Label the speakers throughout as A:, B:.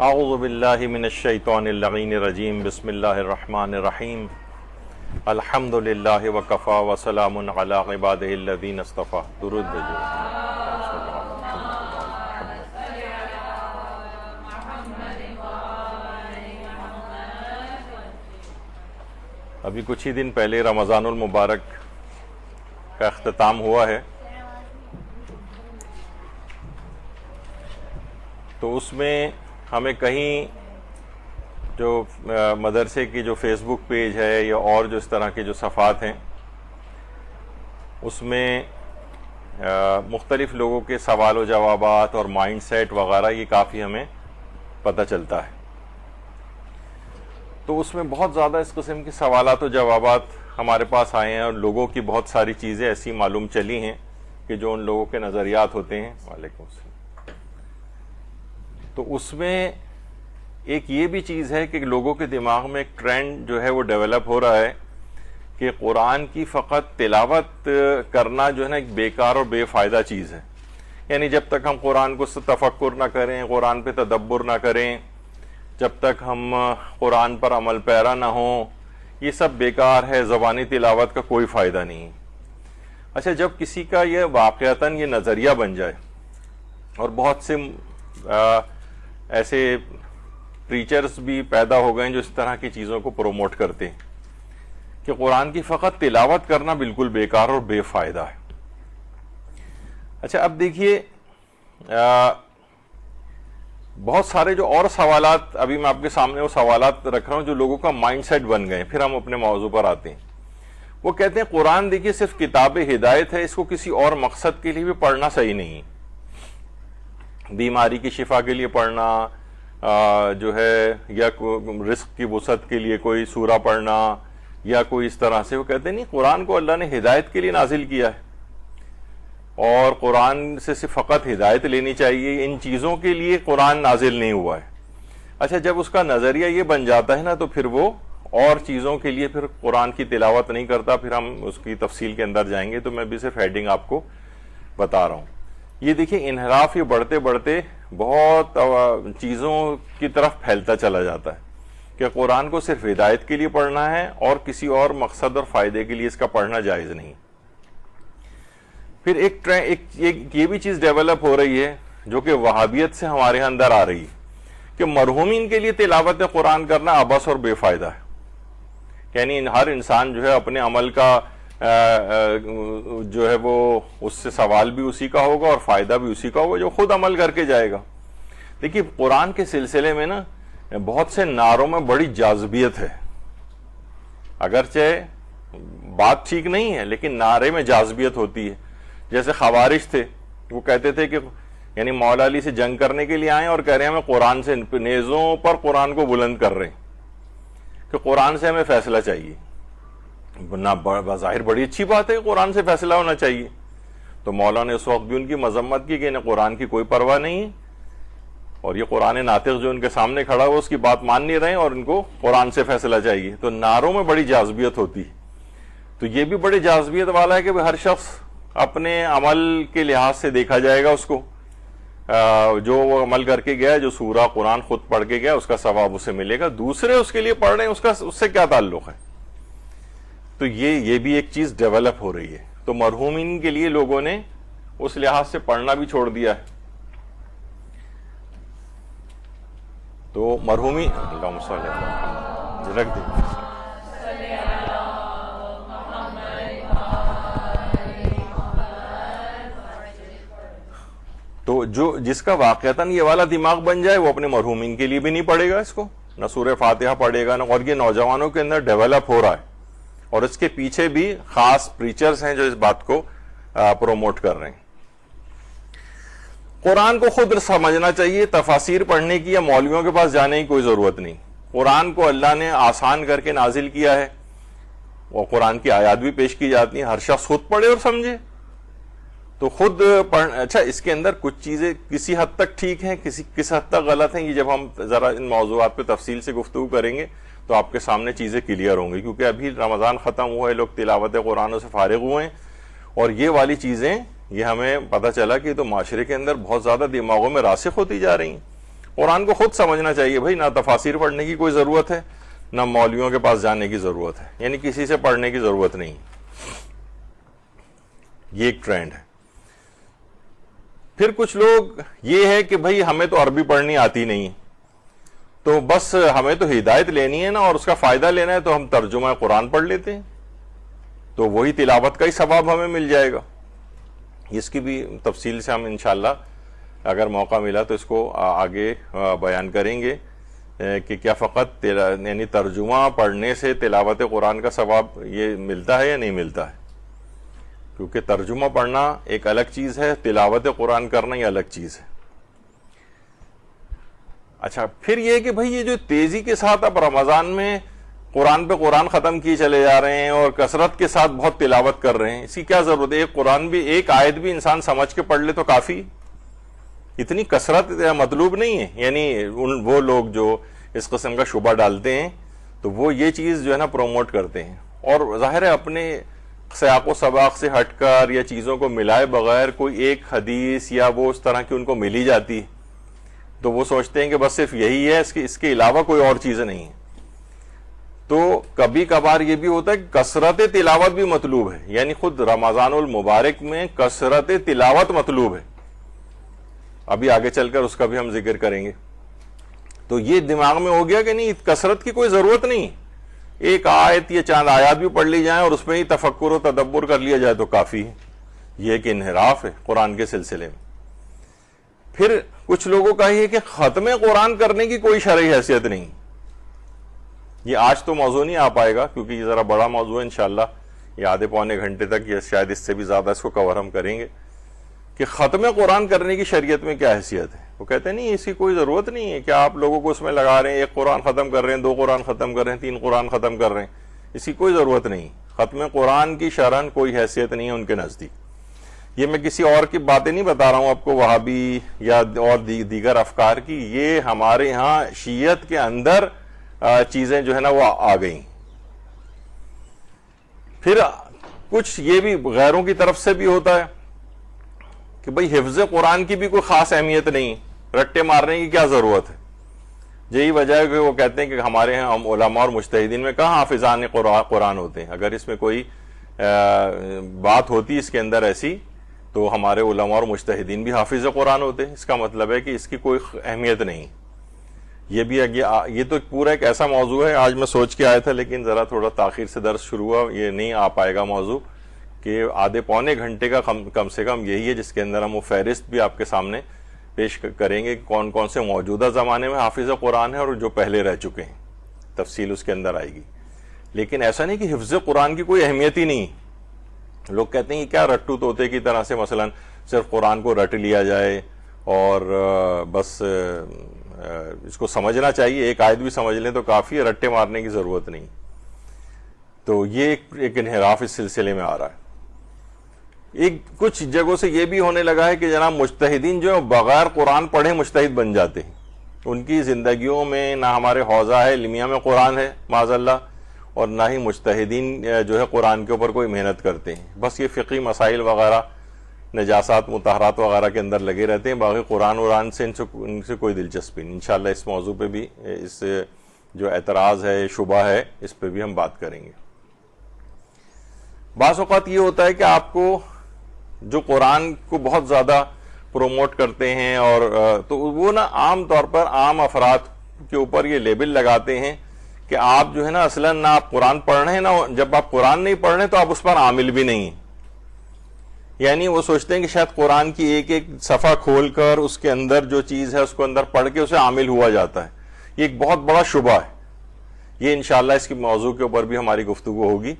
A: اعوذ باللہ من الشیطان اللعین الرجیم بسم اللہ الرحمن الرحیم الحمد للہ وکفا وسلام علی عبادہ الذین اصطفیٰ. درود بھیجو. ابھی کچھ ہی دن پہلے رمضان المبارک کا اختتام ہوا ہے، تو اس میں ہمیں کہیں جو مدرسے کی جو فیس بک پیج ہے یا اور جو اس طرح کے جو صفحات ہیں، اس میں مختلف لوگوں کے سوال و جوابات اور مائنڈ سیٹ وغیرہ یہ کافی ہمیں پتہ چلتا ہے. تو اس میں بہت زیادہ اس قسم کے سوالات و جوابات ہمارے پاس آئے ہیں، اور لوگوں کی بہت ساری چیزیں ایسی معلوم چلی ہیں کہ جو ان لوگوں کے نظریات ہوتے ہیں. وعلیکم السلام. تو اس میں ایک یہ بھی چیز ہے کہ لوگوں کے دماغ میں ایک ٹرینڈ جو ہے وہ ڈیولپ ہو رہا ہے کہ قرآن کی فقط تلاوت کرنا جو ہے نا ایک بیکار اور بے فائدہ چیز ہے. یعنی جب تک ہم قرآن کو تفکر نہ کریں، قرآن پہ تدبر نہ کریں، جب تک ہم قرآن پر عمل پیرا نہ ہوں، یہ سب بیکار ہے، زبانی تلاوت کا کوئی فائدہ نہیں. اچھا، جب کسی کا یہ واقعتاً یہ نظریہ بن جائے، اور بہت سے ایسے پریچرز بھی پیدا ہو گئے جو اس طرح کی چیزوں کو پروموٹ کرتے ہیں کہ قرآن کی فقط تلاوت کرنا بالکل بیکار اور بے فائدہ ہے. اچھا، اب دیکھیے بہت سارے جو اور سوالات ابھی میں آپ کے سامنے وہ سوالات رکھ رہا ہوں جو لوگوں کا مائنڈ سیٹ بن گئے. پھر ہم اپنے موضوع پر آتے ہیں. وہ کہتے ہیں قرآن دیکھیے صرف کتاب ہدایت ہے، اس کو کسی اور مقصد کے لیے بھی پڑھنا صحیح نہیں. بیماری کی شفا کے لیے پڑھنا جو ہے، یا رزق کی وسعت کے لیے کوئی سورہ پڑھنا، یا کوئی اس طرح سے. وہ کہتے ہیں نہیں، قرآن کو اللہ نے ہدایت کے لیے نازل کیا ہے، اور قرآن سے صرف فقط ہدایت لینی چاہیے، ان چیزوں کے لیے قرآن نازل نہیں ہوا ہے. اچھا، جب اس کا نظریہ یہ بن جاتا ہے نا، تو پھر وہ اور چیزوں کے لیے پھر قرآن کی تلاوت نہیں کرتا. پھر ہم اس کی تفصیل کے اندر جائیں گے، تو میں بھی صرف ہیڈنگ آپ کو بتا رہا ہوں. یہ دیکھیں، انحراف یہ بڑھتے بڑھتے بہت چیزوں کی طرف پھیلتا چلا جاتا ہے کہ قرآن کو صرف ہدایت کے لیے پڑھنا ہے، اور کسی اور مقصد اور فائدے کے لیے اس کا پڑھنا جائز نہیں. پھر ایک یہ بھی چیز ڈیولپ ہو رہی ہے جو کہ وہابیت سے ہمارے ہاں اندر آ رہی ہے کہ مرحومین کے لیے تلاوت قرآن کرنا عبث اور بے فائدہ ہے. یعنی ہر انسان جو ہے اپنے عمل کا جو ہے وہ اس سے سوال بھی اسی کا ہوگا اور فائدہ بھی اسی کا ہوگا جو خود عمل کر کے جائے گا. دیکھیے، قرآن کے سلسلے میں نا بہت سے نعروں میں بڑی جاذبیت ہے. اگرچہ بات ٹھیک نہیں ہے، لیکن نعرے میں جاذبیت ہوتی ہے. جیسے خوارج تھے، وہ کہتے تھے کہ یعنی مولا علی سے جنگ کرنے کے لیے آئیں اور کہہ رہے ہیں ہمیں قرآن سے، نیزوں پر قرآن کو بلند کر رہے ہیں کہ قرآن سے ہمیں فیصلہ چاہیے. بظاہر بڑی اچھی بات ہے کہ قرآن سے فیصلہ ہونا چاہیے. تو مولا نے اس وقت بھی ان کی مذمت کی کہ انہیں قرآن کی کوئی پرواہ نہیں ہے، اور یہ قرآن ناطق جو ان کے سامنے کھڑا ہوا اس کی بات مان نہیں رہے ہیں، اور ان کو قرآن سے فیصلہ چاہیے. تو نعروں میں بڑی جاذبیت ہوتی ہے. تو یہ بھی بڑی جاذبیت والا ہے کہ ہر شخص اپنے عمل کے لحاظ سے دیکھا جائے گا. اس کو جو وہ عمل کر کے گیا، جو سورہ قرآن خود پڑھ کے گیا، اس کا ثواب اسے ملے گا. دوسرے اس کے لیے پڑھ رہے ہیں، اس سے کیا تعلق ہے؟ تو یہ بھی ایک چیز ڈیولپ ہو رہی ہے. تو مرحومین کے لیے لوگوں نے اس لحاظ سے پڑھنا بھی چھوڑ دیا ہے. تو مرحومی اللہم صلی اللہ علیہ وسلم رکھ دیں. تو جس کا واقعتاً یہ والا دماغ بن جائے، وہ اپنے مرحومین کے لیے بھی نہیں پڑھے گا، اس کو نہ سورہ فاتحہ پڑھے گا، اور یہ نوجوانوں کے اندر ڈیولپ ہو رہا ہے. اور اس کے پیچھے بھی خاص پریچرز ہیں جو اس بات کو پروموٹ کر رہے ہیں. قرآن کو خود سمجھنا چاہیے، تفاسیر پڑھنے کی یا مولویوں کے پاس جانے کی کوئی ضرورت نہیں. قرآن کو اللہ نے آسان کر کے نازل کیا ہے، اور قرآن کی آیات بھی پیش کی جاتی ہیں. ہر شخص خود پڑھے اور سمجھے. تو خود اچھا، اس کے اندر کچھ چیزیں کسی حد تک ٹھیک ہیں، کس حد تک غلط ہیں. یہ جب ہم ذرا ان موضوعات پہ تفصیل سے گفتگو کریں گے تو آپ کے سامنے چیزیں کلیئر ہوں گی. کیونکہ ابھی رمضان ختم ہوا ہے، لوگ تلاوت قرآن سے فارغ ہوئے ہیں، اور یہ والی چیزیں یہ ہمیں پتہ چلا کہ تو معاشرے کے اندر بہت زیادہ دماغوں میں راسخ ہوتی جا رہی ہیں. قرآن کو خود سمجھنا چاہیے بھائی، نہ تفاسیر پڑھنے کی کوئی ضرورت ہے، نہ مولویوں کے پاس جانے کی ضرورت ہے، یعنی کسی سے پڑھنے کی ضرورت نہیں. یہ ایک ٹرینڈ ہے. پھر کچھ لوگ یہ ہے کہ بھائی ہمیں تو عربی پڑھنی آتی نہیں، تو بس ہمیں تو ہدایت لینی ہے نا اور اس کا فائدہ لینا ہے، تو ہم ترجمہ قرآن پڑھ لیتے ہیں، تو وہی تلاوت کا ہی ثواب ہمیں مل جائے گا. اس کی بھی تفصیل سے ہم انشاءاللہ اگر موقع ملا تو اس کو آگے بیان کریں گے کہ کیا فقط یعنی ترجمہ پڑھنے سے تلاوت قرآن کا ثواب یہ ملتا ہے یا نہیں ملتا ہے، کیونکہ ترجمہ پڑھنا ایک الگ چیز ہے، تلاوت قرآن کرنا یہ الگ چیز ہے. اچھا، پھر یہ کہ بھئی یہ جو تیزی کے ساتھ اب رمضان میں قرآن پہ قرآن ختم کیے چلے جا رہے ہیں اور کثرت کے ساتھ بہت تلاوت کر رہے ہیں، اس کی کیا ضرورت ہے؟ ایک قرآن بھی، ایک آیت بھی انسان سمجھ کے پڑھ لے تو کافی. اتنی کثرت مطلوب نہیں ہے. یعنی وہ لوگ جو اس قسم کا شبہ ڈالتے ہیں تو وہ یہ چیز جو ہے نا پروموٹ کرتے ہیں، اور ظاہر ہے اپنے سیاق و سباق سے ہٹ کر یا چیزوں کو ملائے بغیر کوئی ایک حدیث یا وہ اس طرح کی ان کو ملی جاتی ہے تو وہ سوچتے ہیں کہ بس صرف یہی ہے، اس کے علاوہ کوئی اور چیز نہیں ہے. تو کبھی کبھار یہ بھی ہوتا ہے کہ کثرت تلاوت بھی مطلوب ہے، یعنی خود رمضان المبارک میں کثرت تلاوت مطلوب ہے. ابھی آگے چل کر اس کا بھی ہم ذکر کریں گے. تو یہ دماغ میں ہو گیا کہ نہیں، کثرت کی کوئی ضرورت نہیں، ایک آیت یا چاند آیات بھی پڑھ لی جائیں اور اس میں ہی تفکر و تدبر کر لیا جائے تو کافی ہے. یہ ایک انحراف ہے قرآن کے سلسلے میں. پھر کچھ لوگوں کا یہ کہ ختم قرآن کرنے کی کوئی شرعی حیثیت نہیں. یہ آج تو موضوع نہیں آ پائے گا کیونکہ یہ ذرا بڑا موضوع ہے، انشاءاللہ یہ آدھے پونے گھنٹے تک یا شاید اس سے بھی زیادہ اس کو کور ہم کریں گے کہ ختم قرآن کرنے کی شریعت میں کیا حیثیت ہے. وہ کہتے ہیں نہیں، اس کی کوئی ضرورت نہیں ہے کہ آپ لوگوں کو اس میں لگا رہے ہیں، ایک قرآن ختم کر رہے ہیں، 2 قرآن ختم کر رہے ہیں، 3 قرآن ختم کر رہے ہیں، اس کی کوئی ضرورت نہیں. ختم قرآن کی شرعاً کوئی حیثیت نہیں ہے ان کے نزدیک. یہ میں کسی اور کی باتیں نہیں بتا رہا ہوں آپ کو، وہابی یا اور دیگر افکار کی، یہ ہمارے ہاں شیعت کے اندر چیزیں جو ہے نا وہ آ گئیں. پھر کچھ یہ بھی غیروں کی طرف سے بھی ہوتا ہے کہ بھئی حفظ قرآن کی بھی کوئی خاص اہمیت نہیں، رٹے مارنے کی کیا ضرورت ہے. یہی وجہ ہے کہ وہ کہتے ہیں کہ ہمارے ہاں علماء اور مجتہدین میں کہاں حافظان قرآن ہوتے ہیں. اگر اس میں کوئی بات ہوتی اس کے اندر ایسی تو ہمارے علماء اور مجتہدین بھی حافظ قرآن ہوتے ہیں. اس کا مطلب ہے کہ اس کی کوئی اہمیت نہیں. یہ تو پورا ایک ایسا موضوع ہے، آج میں سوچ کے آیا تھا لیکن ذرا تھوڑا تاخیر سے درس شروع ہوا، یہ نہیں آ پائے گا موضوع کہ آدھے پونے گھنٹے کا کم سے کم یہی ہے جس کے اندر ہم وہ فہرست بھی آپ کے سامنے پیش کریں گے کہ کون کون سے موجودہ زمانے میں حافظ قرآن ہے اور جو پہلے رہ چکے ہیں. تفصیل اس کے اندر آئے گی. لیکن ایسا نہیں کہ حفظ قرآن کی کوئی اہمیت ہی نہیں. لوگ کہتے ہیں کہ کیا رٹو طوطے کی طرح سے مثلا صرف قرآن کو رٹ لیا جائے اور بس اس کو سمجھنا چاہیے، ایک آیت بھی سمجھ لیں تو کافی ہے، رٹے مارنے کی ضرورت نہیں. تو یہ ایک انحراف اس سلسلے میں آ رہا ہے. ایک کچھ جگہوں سے یہ بھی ہونے لگا ہے کہ جناب مجتہدین جو بغیر قرآن پڑھے مجتہد بن جاتے ہیں. ان کی زندگیوں میں نہ ہمارے حوزہ ہے علمیہ میں قرآن ہے معاذ اللہ، اور نہ ہی مجتہدین جو ہے قرآن کے اوپر کوئی محنت کرتے ہیں. بس یہ فقہی مسائل وغیرہ، نجاسات مطہرات وغیرہ کے اندر لگے رہتے ہیں. باقی قرآن سے ان سے کوئی دلچسپی نہیں. انشاءاللہ اس موضوع پہ بھی، اس جو اعتراض ہے، شبہ ہے، اس پہ بھی ہم بات کریں گے. بعض اوقات یہ ہوتا ہے کہ آپ کو جو قرآن کو بہت زیادہ پروموٹ کرتے ہیں اور تو وہ نا عام طور پر عام افراد کے اوپر یہ لیبل لگاتے ہیں کہ آپ جو ہے نا اصلاً نہ آپ قرآن پڑھ رہے ہیں، نہ جب آپ قرآن نہیں پڑھ رہے تو آپ اس پر عامل بھی نہیں ہیں. یعنی وہ سوچتے ہیں کہ شاید قرآن کی ایک ایک صفحہ کھول کر اس کے اندر جو چیز ہے اس کو اندر پڑھ کے اسے عامل ہوا جاتا ہے. یہ ایک بہت بڑا شبہ ہے. یہ انشاءاللہ اس کی موضوع کے اوپر بھی ہماری گفتگو ہوگی.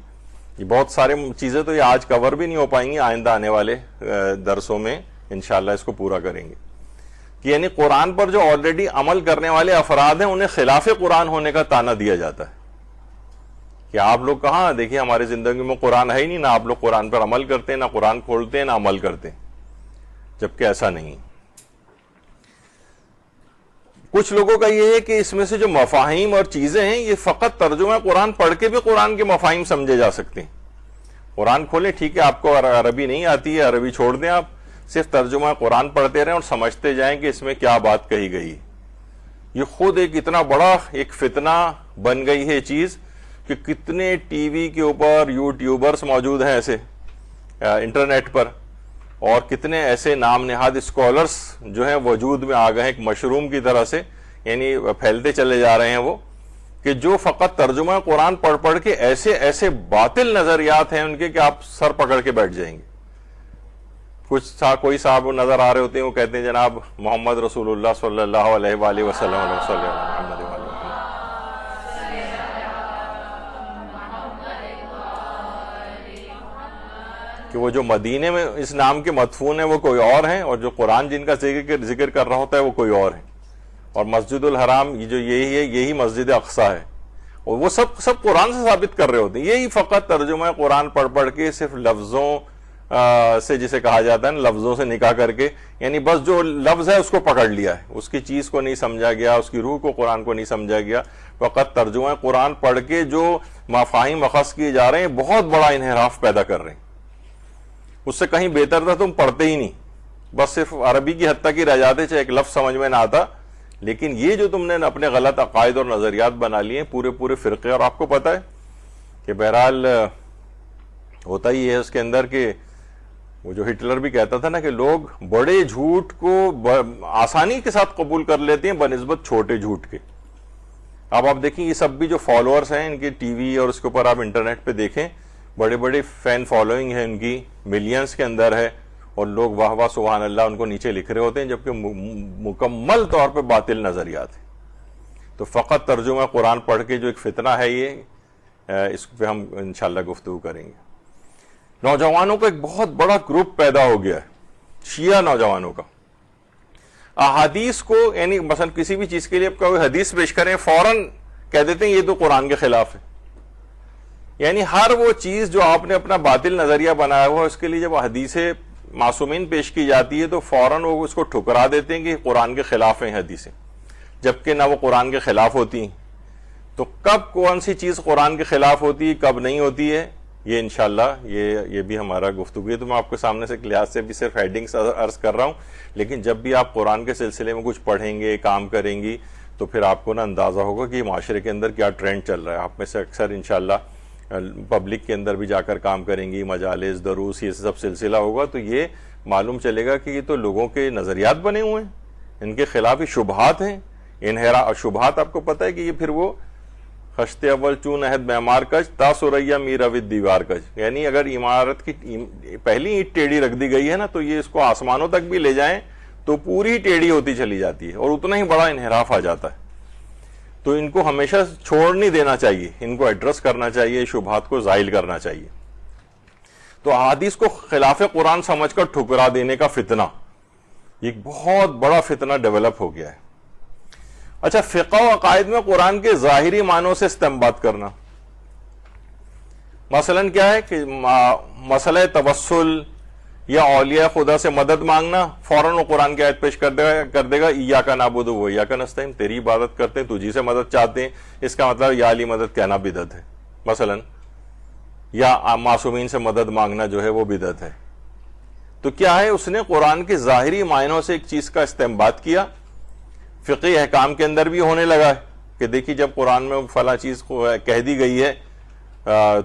A: یہ بہت سارے چیزیں تو یہ آج کور بھی نہیں ہو پائیں گی، آئندہ آنے والے درسوں میں انشاءاللہ اس کو پورا کریں گے. کہ یعنی قرآن پر جو آلریڈی عمل کرنے والے افراد ہیں انہیں خلاف قرآن ہونے کا طعنہ دیا جاتا ہے کہ آپ لوگ کہاں، دیکھیے ہماری زندگی میں قرآن ہے ہی نہیں، نہ آپ لوگ قرآن پر عمل کرتے ہیں، نہ قرآن کھولتے ہیں، نہ عمل کرتے ہیں. جبکہ ایسا نہیں. کچھ لوگوں کا یہ ہے کہ اس میں سے جو مفاہیم اور چیزیں ہیں یہ فقط ترجمہ قرآن پڑھ کے بھی قرآن کے مفاہیم سمجھے جا سکتے ہیں. قرآن کھولیں، ٹھیک ہے آپ کو عربی نہیں آتی ہے، عربی چھوڑ دیں، آپ صرف ترجمہ قرآن پڑھتے رہیں اور سمجھتے جائیں کہ اس میں کیا بات کہی گئی. یہ خود ایک اتنا بڑا ایک فتنہ بن گئی ہے چیز کہ کتنے ٹی وی کے اوپر یوٹیوبرز موجود ہیں ایسے انٹرنیٹ پر، اور کتنے ایسے نام نہاد اسکالرز جو ہیں وجود میں آ گئے ہیں ایک مشروم کی طرح سے، یعنی پھیلتے چلے جا رہے ہیں وہ، کہ جو فقط ترجمہ قرآن پڑھ پڑھ کے ایسے ایسے باطل نظریات ہیں ان کے کہ آپ سر پکڑ کے بیٹھ جائیں گے. کوئی صاحب نظر آ رہے ہوتے ہیں وہ کہتے ہیں جناب محمد رسول اللہ صلی اللہ علیہ وآلہ وسلم کہ وہ جو مدینے میں اس نام کے مدفون ہیں وہ کوئی اور ہیں، اور جو قرآن جن کا ذکر کر رہا ہوتا ہے وہ کوئی اور ہیں، اور مسجد الحرام جو یہی ہے یہی مسجد اقصی ہے، اور وہ سب قرآن سے ثابت کر رہے ہوتے ہیں. یہی فقط ترجمہ قرآن پڑھ پڑھ کے صرف لفظوں سے جسے کہا جاتا ہے نا لفظوں سے نکاح کر کے، یعنی بس جو لفظ ہے اس کو پکڑ لیا ہے، اس کی چیز کو نہیں سمجھا گیا، اس کی روح کو قرآن کو نہیں سمجھا گیا. فقط ترجمہ قرآن پڑھ کے جو مفاہیم اخذ کیے جا رہے ہیں بہت بڑا انحراف پیدا کر رہے ہیں. اس سے کہیں بہتر تھا تم پڑھتے ہی نہیں، بس صرف عربی کی حد تک ہی رہ جاتے، چاہے ایک لفظ سمجھ میں نہ آتا. لیکن یہ جو تم نے اپنے غلط عقائد اور نظریات بنا لیے ہیں پورے فرقے، اور آپ کو پتہ ہے کہ بہرحال ہوتا ہی ہے اس کے اندر کہ وہ جو ہٹلر بھی کہتا تھا نا کہ لوگ بڑے جھوٹ کو آسانی کے ساتھ قبول کر لیتے ہیں بنسبت چھوٹے جھوٹ کے. اب آپ دیکھیں یہ سب بھی جو فالوورز ہیں ان کے ٹی وی اور اس کے اوپر آپ انٹرنیٹ پہ دیکھیں، بڑے بڑے فین فالوئنگ ہے ان کی، ملینز کے اندر ہے، اور لوگ واہ واہ سبحان اللہ ان کو نیچے لکھ رہے ہوتے ہیں، جبکہ مکمل طور پہ باطل نظریات ہیں. تو فقط ترجمہ قرآن پڑھ کے جو ایک فتنہ ہے یہ اس پہ ہم انشاءاللہ گفتگو کریں گے. نوجوانوں کا ایک بہت بڑا گروپ پیدا ہو گیا ہے، شیعہ نوجوانوں کا. احادیث کو یعنی مثلا کسی بھی چیز کے لیے آپ کوئی حدیث پیش کریں فوراً کہہ دیتے ہیں یہ تو قرآن کے خلاف ہے. یعنی ہر وہ چیز جو آپ نے اپنا باطل نظریہ بنایا ہوا اس کے لیے جب حدیث معصومین پیش کی جاتی ہے تو فوراً وہ اس کو ٹھکرا دیتے ہیں کہ قرآن کے خلاف ہیں حدیثیں، جبکہ نہ وہ قرآن کے خلاف ہوتی ہیں. تو کب کون سی چیز قرآن کے خلاف ہوتی ہے کب نہیں ہوتی ہے یہ انشاءاللہ یہ بھی ہمارا گفتگو ہے. تو میں آپ کے سامنے سے کلاس سے بھی صرف ہیڈنگز عرض کر رہا ہوں، لیکن جب بھی آپ قرآن کے سلسلے میں کچھ پڑھیں گے کام کریں گی تو پھر آپ کو نا اندازہ ہوگا کہ معاشرے کے اندر کیا ٹرینڈ چل رہا ہے. آپ میں سے اکثر انشاءاللہ پبلک کے اندر بھی جا کر کام کریں گی، مجالس دروس یہ سب سلسلہ ہوگا تو یہ معلوم چلے گا کہ یہ تو لوگوں کے نظریات بنے ہوئے ہیں، ان کے خلاف ہی شبہات ہیں. شبہات آپ کو پتہ ہے کہ یہ پھر وہ خشت اول چون عہد معمار کج تا سریا میر اوید دیوار کج، یعنی اگر عمارت کی پہلی اینٹ ٹیڑھی رکھ دی گئی ہے نا تو یہ اس کو آسمانوں تک بھی لے جائیں تو پوری ٹیڑھی ہوتی چلی جاتی ہے اور اتنا ہی بڑا انحراف آ جاتا ہے. تو ان کو ہمیشہ چھوڑ نہیں دینا چاہیے، ان کو ایڈریس کرنا چاہیے، شبہات کو زائل کرنا چاہیے. تو احادیث کو خلاف قرآن سمجھ کر ٹھکرا دینے کا فتنہ ایک بہت بڑا فتنہ ڈیولپ ہو گیا ہے. اچھا، فقہ و عقائد میں قرآن کے ظاہری معنوں سے استنباط کرنا، مثلا کیا ہے کہ مسئلہ توسل یا اولیاء خدا سے مدد مانگنا، فوراً وہ قرآن کی آیت پیش کر دے گا ایاک نعبد و ایاک نستعین، تیری عبادت کرتے ہیں تجھی سے مدد چاہتے ہیں، اس کا مطلب یا علی مدد کہنا بدعت ہے مثلا، یا معصومین سے مدد مانگنا جو ہے وہ بدعت ہے. تو کیا ہے اس نے قرآن کے ظاہری معنوں سے ایک چیز کا استنباط کیا. فقہی احکام کے اندر بھی ہونے لگا ہے کہ دیکھیے جب قرآن میں فلاں چیز کو کہہ دی گئی ہے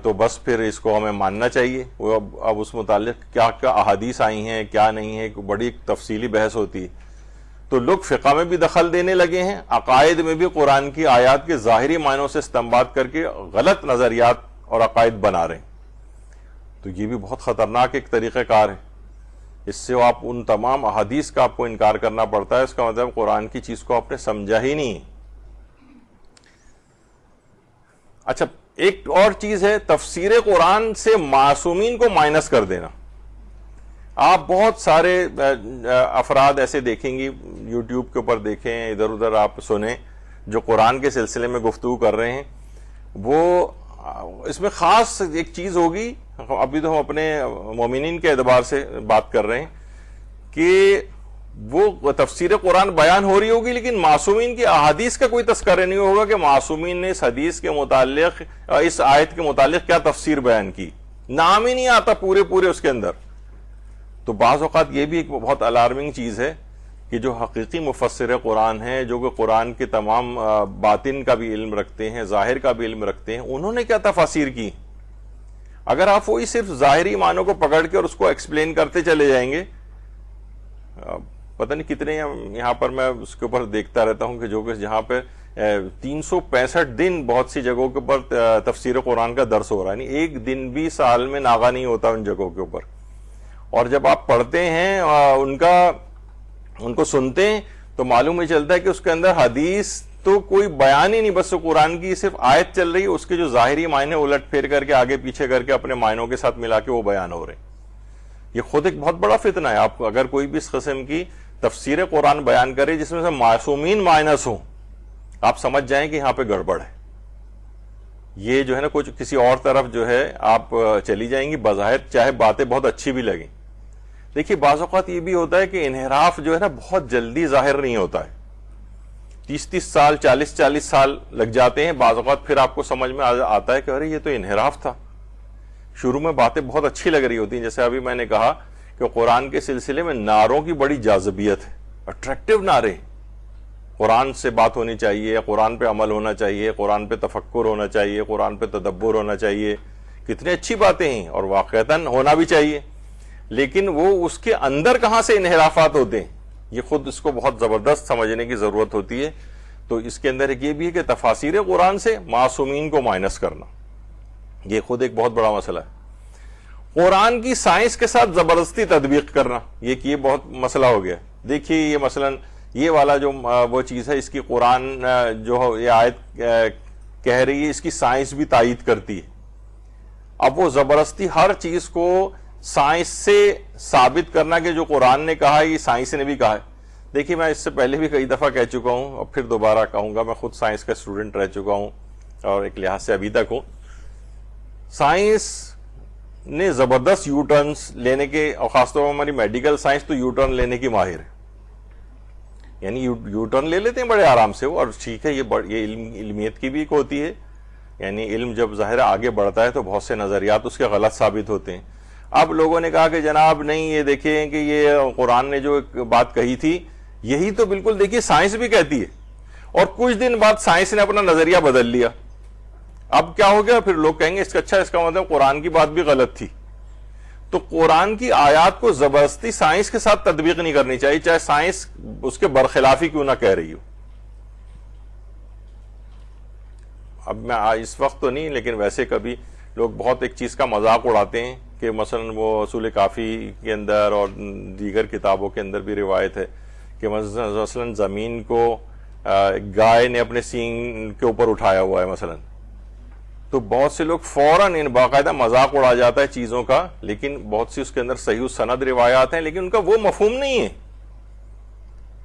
A: تو بس پھر اس کو ہمیں ماننا چاہیے. وہ اب اس متعلق کیا کیا احادیث آئی ہیں کیا نہیں ہے بڑی تفصیلی بحث ہوتی ہے. تو لوگ فقہ میں بھی دخل دینے لگے ہیں، عقائد میں بھی قرآن کی آیات کے ظاہری معنوں سے استنباط کر کے غلط نظریات اور عقائد بنا رہے ہیں. تو یہ بھی بہت خطرناک ایک طریقہ کار ہے. اس سے آپ ان تمام احادیث کا آپ کو انکار کرنا پڑتا ہے، اس کا مطلب قرآن کی چیز کو آپ نے سمجھا ہی نہیں. اچھا، ایک اور چیز ہے تفسیر قرآن سے معصومین کو مائنس کر دینا. آپ بہت سارے افراد ایسے دیکھیں گی، یوٹیوب کے اوپر دیکھیں، ادھر ادھر آپ سنیں، جو قرآن کے سلسلے میں گفتگو کر رہے ہیں. وہ اس میں خاص ایک چیز ہوگی، ابھی تو ہم اپنے مومنین کے اعتبار سے بات کر رہے ہیں کہ وہ تفسیر قرآن بیان ہو رہی ہوگی لیکن معصومین کی احادیث کا کوئی تذکرہ نہیں ہوگا کہ معصومین نے اس حدیث کے متعلق اس آیت کے متعلق کیا تفسیر بیان کی، نام ہی نہیں آتا پورے اس کے اندر. تو بعض اوقات یہ بھی ایک بہت الارمنگ چیز ہے کہ جو حقیقی مفسر قرآن ہیں، جو کہ قرآن کے تمام باطن کا بھی علم رکھتے ہیں، ظاہر کا بھی علم رکھتے ہیں، انہوں نے کیا تفاسیر کی؟ اگر آپ وہی صرف ظاہری معنوں کو پکڑ کے اور اس کو ایکسپلین کرتے چلے جائیں گے، پتہ نہیں کتنے یہاں پر میں اس کے اوپر دیکھتا رہتا ہوں کہ جہاں پہ 365 دن بہت سی جگہوں کے اوپر تفسیر قرآن کا درس ہو رہا ہے، یعنی ایک دن بھی سال میں ناغہ نہیں ہوتا ان جگہوں کے اوپر. اور جب آپ پڑھتے ہیں ان کو سنتے ہیں تو معلوم ہی چلتا ہے کہ اس کے اندر حدیث تو کوئی بیان ہی نہیں، بس قرآن کی صرف آیت چل رہی ہے، اس کے جو ظاہری معنی الٹ پھیر کر کے آگے پیچھے کر کے اپنے معنوں کے ساتھ ملا کے وہ بیان ہو رہے ہیں. یہ خود ایک بہت بڑا فتنہ ہے. آپ اگر کوئی بھی اس قسم کی تفسیر قرآن بیان کرے جس میں سے معصومین مائنس ہوں، آپ سمجھ جائیں کہ یہاں پہ گڑبڑ ہے. یہ جو ہے نا کچھ کسی اور طرف جو ہے آپ چلی جائیں گی، بظاہر چاہے باتیں بہت اچھی بھی لگیں. دیکھیے بعض اوقات یہ بھی ہوتا ہے کہ انحراف جو ہے نا بہت جلدی ظاہر نہیں ہوتا ہے، 30 سال 40 سال لگ جاتے ہیں. بعض اوقات پھر آپ کو سمجھ میں آتا ہے کہ ارے یہ تو انحراف تھا. شروع میں باتیں بہت اچھی لگ رہی ہوتی ہیں، جیسے ابھی میں نے کہا کہ قرآن کے سلسلے میں نعروں کی بڑی جاذبیت ہے، اٹریکٹیو نعرے. قرآن سے بات ہونی چاہیے، قرآن پہ عمل ہونا چاہیے، قرآن پہ تفکر ہونا چاہیے، قرآن پہ تدبر ہونا چاہیے. کتنی اچھی باتیں ہیں اور واقعتاً ہونا بھی چاہیے، لیکن وہ اس کے اندر کہاں سے انحرافات ہوتے ہیں یہ خود اس کو بہت زبردست سمجھنے کی ضرورت ہوتی ہے. تو اس کے اندر ایک یہ بھی ہے کہ تفاسیر قرآن سے معصومین کو مائنس کرنا یہ خود ایک بہت بڑا مسئلہ ہے. قرآن کی سائنس کے ساتھ زبردستی تطبیق کرنا یہ بہت مسئلہ ہو گیا. دیکھیے یہ مثلا یہ والا جو وہ چیز ہے، اس کی قرآن جو یہ آیت کہہ رہی ہے، اس کی سائنس بھی تائید کرتی ہے. اب وہ زبردستی ہر چیز کو سائنس سے ثابت کرنا کہ جو قرآن نے کہا ہے یہ سائنس نے بھی کہا ہے. دیکھیے میں اس سے پہلے بھی کئی دفعہ کہہ چکا ہوں اور پھر دوبارہ کہوں گا، میں خود سائنس کا اسٹوڈنٹ رہ چکا ہوں اور ایک لحاظ سے ابھی تک ہوں. سائنس نے زبردست یو ٹرنس لینے کے، اور خاص طور پر ہماری میڈیکل سائنس تو یو ٹرن لینے کی ماہر ہے. یعنی یو ٹرن لے لیتے ہیں بڑے آرام سے وہ، اور ٹھیک ہے یہ علمیت کی بھی ایک ہوتی ہے. یعنی علم جب ظاہر آگے بڑھتا ہے تو بہت سے نظریات اس کے غلط ثابت ہوتے ہیں. اب لوگوں نے کہا کہ جناب نہیں، یہ دیکھیں کہ یہ قرآن نے جو ایک بات کہی تھی یہی تو بالکل دیکھیے سائنس بھی کہتی ہے، اور کچھ دن بعد سائنس نے اپنا نظریہ بدل لیا. اب کیا ہو گیا؟ پھر لوگ کہیں گے اس کا مطلب قرآن کی بات بھی غلط تھی. تو قرآن کی آیات کو زبردستی سائنس کے ساتھ تطبیق نہیں کرنی چاہیے، چاہے سائنس اس کے برخلافی کیوں نہ کہہ رہی ہو. اب میں اس وقت تو نہیں، لیکن ویسے کبھی لوگ بہت ایک چیز کا مذاق اڑاتے ہیں کہ مثلا وہ اصول کافی کے اندر اور دیگر کتابوں کے اندر بھی روایت ہے کہ مثلا زمین کو گائے نے اپنے سینگ کے اوپر اٹھایا ہوا ہے مثلا. تو بہت سے لوگ فوراً باقاعدہ مذاق اڑا جاتا ہے چیزوں کا، لیکن بہت سی اس کے اندر صحیح سند روایات ہیں، لیکن ان کا وہ مفہوم نہیں ہے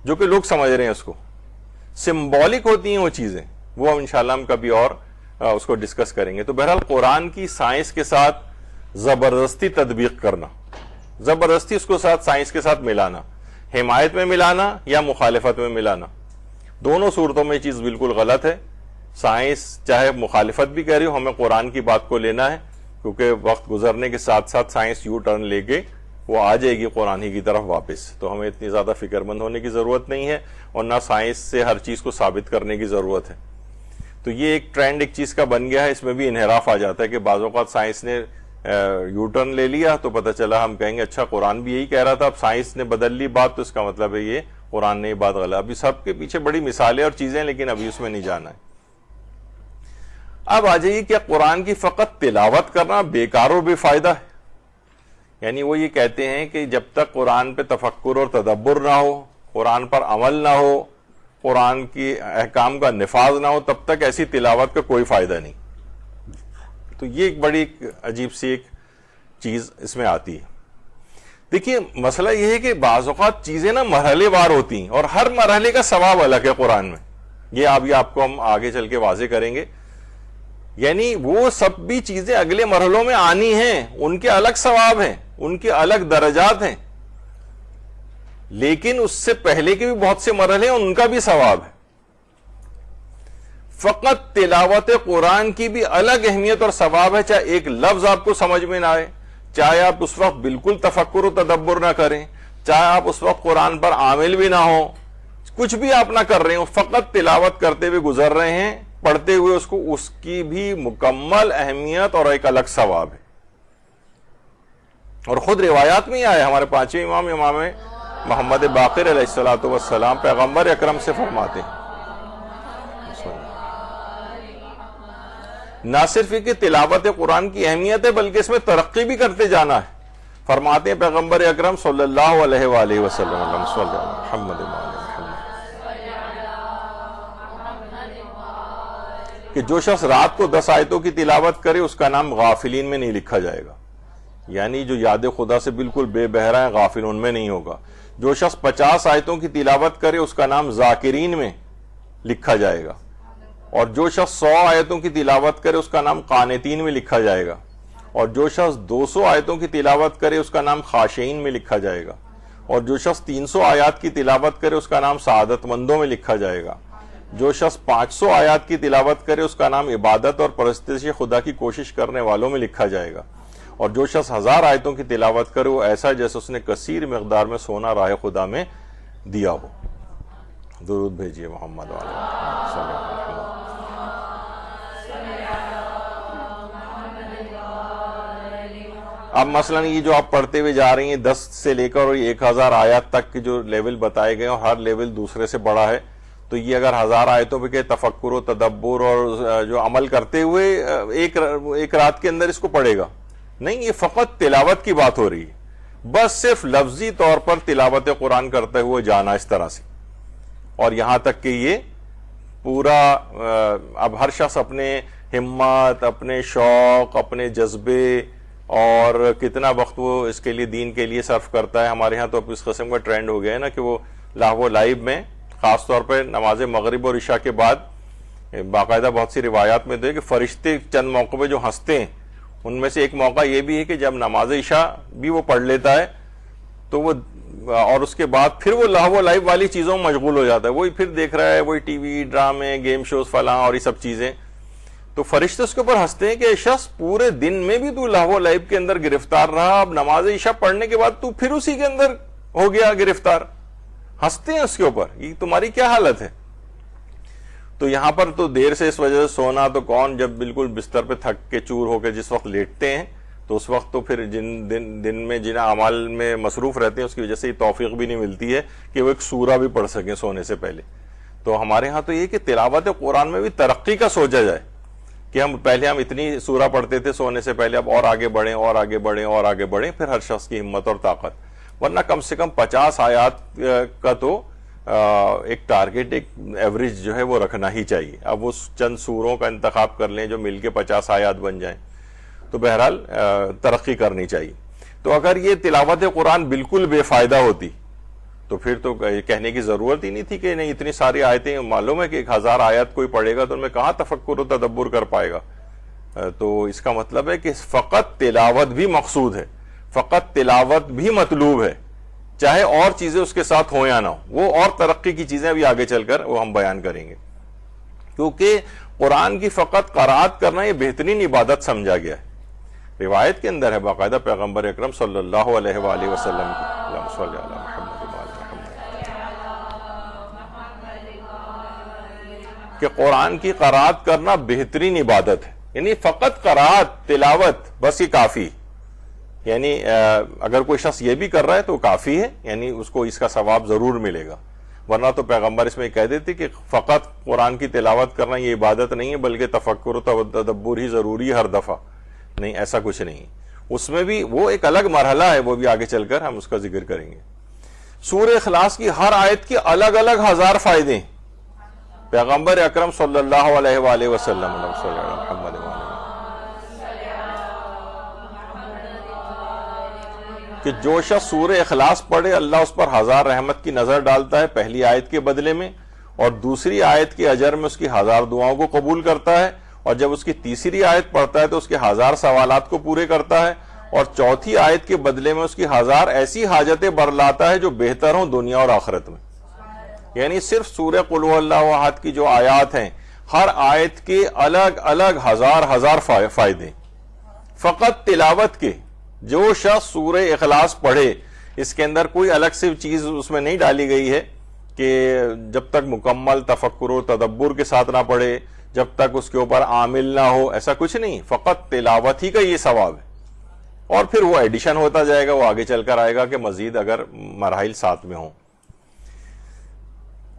A: جو کہ لوگ سمجھ رہے ہیں. اس کو سمبولک ہوتی ہیں وہ چیزیں، وہ انشاءاللہ ہم کبھی اور اس کو ڈسکس کریں گے. تو بہرحال قرآن کی سائنس کے ساتھ زبردستی تطبیق کرنا، زبردستی اس کو ساتھ سائنس کے ساتھ ملانا، حمایت میں ملانا یا مخالفت میں ملانا، دونوں صورتوں میں یہ چیز بالکل غلط ہے. سائنس چاہے مخالفت بھی کہہ رہی ہو، ہمیں قرآن کی بات کو لینا ہے، کیونکہ وقت گزرنے کے ساتھ ساتھ سائنس یو ٹرن لے کے وہ آ جائے گی قرآن ہی کی طرف واپس. تو ہمیں اتنی زیادہ فکر مند ہونے کی ضرورت نہیں ہے، اور نہ سائنس سے ہر چیز کو ثابت کرنے کی ضرورت ہے. تو یہ ایک ٹرینڈ ایک چیز کا بن گیا ہے، اس میں بھی انحراف آ جاتا ہے کہ بعض اوقات سائنس نے یو ٹرن لے لیا تو پتہ چلا ہم کہیں گے اچھا قرآن بھی یہی کہہ رہا تھا، اب سائنس نے بدل لی بات تو اس کا مطلب ہے یہ قرآن نے یہ بات غلط. ابھی سب کے پیچھے بڑی مثالیں اور چیزیں، لیکن ابھی اس میں نہیں جانا ہے. اب آ جائیے کہ قرآن کی فقط تلاوت کرنا بیکار اور بے فائدہ ہے. یعنی وہ یہ کہتے ہیں کہ جب تک قرآن پہ تفکر اور تدبر نہ ہو، قرآن پر عمل نہ ہو، قرآن کی احکام کا نفاذ نہ ہو، تب تک ایسی تلاوت کا کوئی فائدہ نہیں. تو یہ ایک بڑی عجیب سی ایک چیز اس میں آتی ہے. دیکھیے مسئلہ یہ ہے کہ بعض اوقات چیزیں نا مرحلے وار ہوتی ہیں، اور ہر مرحلے کا ثواب الگ ہے قرآن میں. یہ ابھی آپ کو ہم آگے چل کے واضح کریں گے. یعنی وہ سب بھی چیزیں اگلے مرحلوں میں آنی ہیں، ان کے الگ ثواب ہیں، ان کے الگ درجات ہیں، لیکن اس سے پہلے کے بھی بہت سے مرحلے ہیں، ان کا بھی ثواب ہے. فقط تلاوت قرآن کی بھی الگ اہمیت اور ثواب ہے، چاہے ایک لفظ آپ کو سمجھ میں نہ آئے، چاہے آپ اس وقت بالکل تفکر و تدبر نہ کریں، چاہے آپ اس وقت قرآن پر عامل بھی نہ ہو، کچھ بھی آپ نہ کر رہے ہو، فقط تلاوت کرتے ہوئے گزر رہے ہیں، پڑھتے ہوئے اس کو، اس کی بھی مکمل اہمیت اور ایک الگ ثواب ہے۔ اور خود روایات میں ہی آیا، ہمارے پانچویں امام محمد باقر علیہ الصلوۃ والسلام پیغمبر اکرم سے فرماتے ہیں، نہ صرف یہ کہ تلاوت قرآن کی اہمیت ہے بلکہ اس میں ترقی بھی کرتے جانا ہے۔ فرماتے ہیں پیغمبر اکرم صلی اللہ علیہ وآلہ وسلم، اللہم صل علی محمد وعلی محمد، کہ جو شخص رات کو 10 آیتوں کی تلاوت کرے اس کا نام غافلین میں نہیں لکھا جائے گا، یعنی جو یاد خدا سے بالکل بے بہرا ہے غافل ان میں نہیں ہوگا۔ جو شخص 50 آیتوں کی تلاوت کرے اس کا نام ذاکرین میں لکھا جائے گا، اور جو شخص 100 آیتوں کی تلاوت کرے اس کا نام قانتین میں لکھا جائے گا، اور جو شخص 200 آیتوں کی تلاوت کرے اس کا نام خاشعین میں لکھا جائے گا، اور جو شخص 300 آیات کی تلاوت کرے اس کا نام سعادت مندوں میں لکھا جائے گا، جو شخص 500 آیات کی تلاوت کرے اس کا نام عبادت اور پرستش خدا کی کوشش کرنے والوں میں لکھا جائے گا، اور جو شخص 1000 آیتوں کی تلاوت کرے وہ ایسا جیسے اس نے کثیر مقدار میں سونا راہ خدا میں دیا ہو۔ درود بھیجیے محمد وعلی محمد صلی اللہ علیہ وسلم۔ اب مثلا یہ جو آپ پڑھتے ہوئے جا رہی ہیں 10 سے لے کر اور 1000 آیات تک کے جو لیول بتائے گئے اور ہر لیول دوسرے سے بڑا ہے، تو یہ اگر 1000 آیتوں پہ کہ تفکر و تدبر اور جو عمل کرتے ہوئے ایک رات کے اندر اس کو پڑھے گا نہیں، یہ فقط تلاوت کی بات ہو رہی ہے، بس صرف لفظی طور پر تلاوت قرآن کرتے ہوئے جانا اس طرح سے، اور یہاں تک کہ یہ پورا اب ہر شخص اپنے ہمت، اپنے شوق، اپنے جذبے اور کتنا وقت وہ اس کے لیے دین کے لیے صرف کرتا ہے۔ ہمارے ہاں تو اب اس قسم کا ٹرینڈ ہو گیا ہے نا کہ وہ لاہو لائیو میں خاص طور پہ نماز مغرب اور عشاء کے بعد باقاعدہ بہت سی روایات میں تو ہے کہ فرشتے چند موقع پہ جو ہنستے ہیں، ان میں سے ایک موقع یہ بھی ہے کہ جب نماز عشاء بھی وہ پڑھ لیتا ہے تو وہ، اور اس کے بعد پھر وہ لاہو لائیو والی چیزوں میں مشغول ہو جاتا ہے، وہی پھر دیکھ رہا ہے، وہی ٹی وی ڈرامے گیم شوز فلاں اور یہ سب چیزیں، تو فرشتے اس کے اوپر ہنستے ہیں کہ شخص پورے دن میں بھی تو لاہو لائیو کے اندر گرفتار رہا، اب نماز عشاء پڑھنے کے بعد تو پھر اسی کے اندر ہو گیا گرفتار، ہنستے ہیں اس کے اوپر، یہ تمہاری کیا حالت ہے۔ تو یہاں پر تو دیر سے اس وجہ سے سونا تو کون، جب بالکل بستر پہ تھک کے چور ہو کے جس وقت لیٹتے ہیں تو اس وقت تو پھر جن دن میں جن اعمال میں مصروف رہتے ہیں اس کی وجہ سے یہ توفیق بھی نہیں ملتی ہے کہ وہ ایک سورہ بھی پڑھ سکیں سونے سے پہلے۔ تو ہمارے ہاں تو یہ کہ تلاوت قرآن میں بھی ترقی کا سوچا جائے کہ ہم پہلے اتنی سورہ پڑھتے تھے سونے سے پہلے، اب اور آگے بڑھیں اور آگے بڑھیں اور آگے بڑھیں، پھر ہر شخص کی ہمت اور طاقت، ورنہ کم سے کم 50 آیات کا تو ایک ٹارگٹ، ایک ایوریج جو ہے وہ رکھنا ہی چاہیے۔ اب اس چند سوروں کا انتخاب کر لیں جو مل کے 50 آیات بن جائیں، تو بہرحال ترقی کرنی چاہیے۔ تو اگر یہ تلاوت قرآن بالکل بے فائدہ ہوتی تو پھر تو کہنے کی ضرورت ہی نہیں تھی کہ نہیں اتنی ساری آیتیں، معلوم ہے کہ 1000 آیت کوئی پڑھے گا تو ان میں کہاں تفکر و تدبر کر پائے گا۔ تو اس کا مطلب ہے کہ فقط تلاوت بھی مقصود ہے، فقط تلاوت بھی مطلوب ہے، چاہے اور چیزیں اس کے ساتھ ہوں یا نہ ہوں، وہ اور ترقی کی چیزیں ابھی آگے چل کر وہ ہم بیان کریں گے، کیونکہ قرآن کی فقط قرات کرنا یہ بہترین عبادت سمجھا گیا ہے۔ روایت کے اندر ہے باقاعدہ پیغمبر اکرم صلی اللہ علیہ وآلہ وسلم کی، اللہم صلی علی محمد وعلی محمد، کہ قرآن کی قرات کرنا بہترین عبادت ہے، یعنی فقط قرات تلاوت بس یہ کافی، یعنی اگر کوئی شخص یہ بھی کر رہا ہے تو کافی ہے، یعنی اس کو اس کا ثواب ضرور ملے گا، ورنہ تو پیغمبر اس میں کہہ دیتے کہ فقط قرآن کی تلاوت کرنا یہ عبادت نہیں ہے بلکہ تفکر و تدبر ہی ضروری ہے ہر دفعہ، نہیں ایسا کچھ نہیں، اس میں بھی وہ ایک الگ مرحلہ ہے، وہ بھی آگے چل کر ہم اس کا ذکر کریں گے۔ سورہ اخلاص کی ہر آیت کی الگ الگ 1000 فائدے، پیغمبر اکرم صلی اللہ علیہ وآلہ وسلم، اللہم صلی علی محمد وعلی، کہ جو شخص سورہ اخلاص پڑھے اللہ اس پر 1000 رحمت کی نظر ڈالتا ہے پہلی آیت کے بدلے میں، اور دوسری آیت کے اجر میں اس کی 1000 دعاؤں کو قبول کرتا ہے، اور جب اس کی تیسری آیت پڑھتا ہے تو اس کے 1000 سوالات کو پورے کرتا ہے، اور چوتھی آیت کے بدلے میں اس کی 1000 ایسی حاجتیں برلاتا ہے جو بہتر ہوں دنیا اور آخرت میں۔ یعنی صرف سورہ قل هو اللہ احد کی جو آیات ہیں، ہر آیت کے الگ الگ 1000 فائدے، فقط تلاوت کے جو شخص سورہ اخلاص پڑھے اس کے اندر کوئی الگ سے چیز اس میں نہیں ڈالی گئی ہے کہ جب تک مکمل تفکر و تدبر کے ساتھ نہ پڑھے، جب تک اس کے اوپر عامل نہ ہو، ایسا کچھ نہیں، فقط تلاوت ہی کا یہ ثواب ہے، اور پھر وہ ایڈیشن ہوتا جائے گا، وہ آگے چل کر آئے گا کہ مزید اگر مراحل ساتھ میں ہوں۔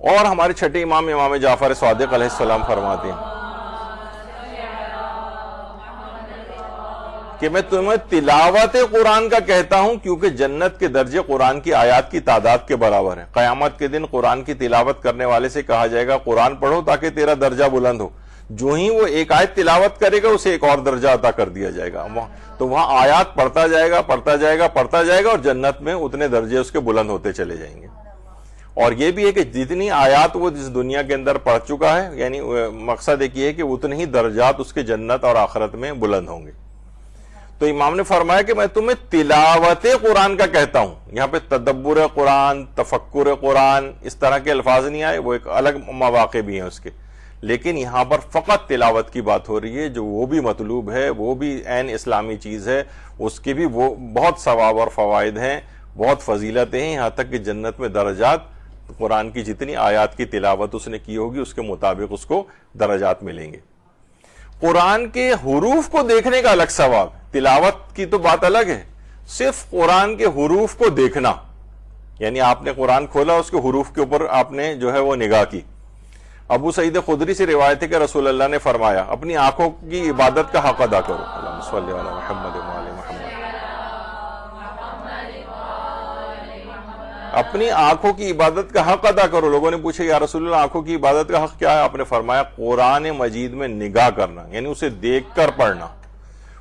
A: اور ہمارے چھٹے امام جعفر صادق علیہ السلام فرماتے ہیں کہ میں تمہیں تلاوت قرآن کا کہتا ہوں کیونکہ جنت کے درجے قرآن کی آیات کی تعداد کے برابر ہیں۔ قیامت کے دن قرآن کی تلاوت کرنے والے سے کہا جائے گا قرآن پڑھو تاکہ تیرا درجہ بلند ہو، جو ہی وہ ایک آیت تلاوت کرے گا اسے ایک اور درجہ عطا کر دیا جائے گا، تو وہاں آیات پڑھتا جائے گا اور جنت میں اتنے درجے اس کے بلند ہوتے چلے جائیں گے۔ اور یہ بھی ہے کہ جتنی آیات وہ جس دنیا کے اندر پڑھ چکا ہے، یعنی مقصد ایک یہ ہے کہ اتنے ہی درجات اس کے جنت اور آخرت میں بلند ہوں گے۔ تو امام نے فرمایا کہ میں تمہیں تلاوت قرآن کا کہتا ہوں، یہاں پہ تدبر قرآن، تفکر قرآن اس طرح کے الفاظ نہیں آئے، وہ ایک الگ مواقع بھی ہیں اس کے، لیکن یہاں پر فقط تلاوت کی بات ہو رہی ہے، جو وہ بھی مطلوب ہے، وہ بھی عین اسلامی چیز ہے، اس کے بھی وہ بہت ثواب اور فوائد ہیں، بہت فضیلتیں ہیں، یہاں تک کہ جنت میں درجات قرآن کی جتنی آیات کی تلاوت اس نے کی ہوگی اس کے مطابق اس کو درجات ملیں گے۔ قرآن کے حروف کو دیکھنے کا الگ ثواب، تلاوت کی تو بات الگ ہے، صرف قرآن کے حروف کو دیکھنا، یعنی آپ نے قرآن کھولا، اس کے حروف کے اوپر آپ نے جو ہے وہ نگاہ کی۔ ابو سعید خدری سے روایت ہے کہ رسول اللہ نے فرمایا اپنی آنکھوں کی عبادت کا حق ادا کرو، اللہم صلی علی محمد وعلی محمد، اپنی آنکھوں کی عبادت کا حق ادا کرو۔ لوگوں نے پوچھا یا رسول اللہ آنکھوں کی عبادت کا حق کیا ہے؟ آپ نے فرمایا قرآن مجید میں نگاہ کرنا، یعنی اسے دیکھ کر پڑھنا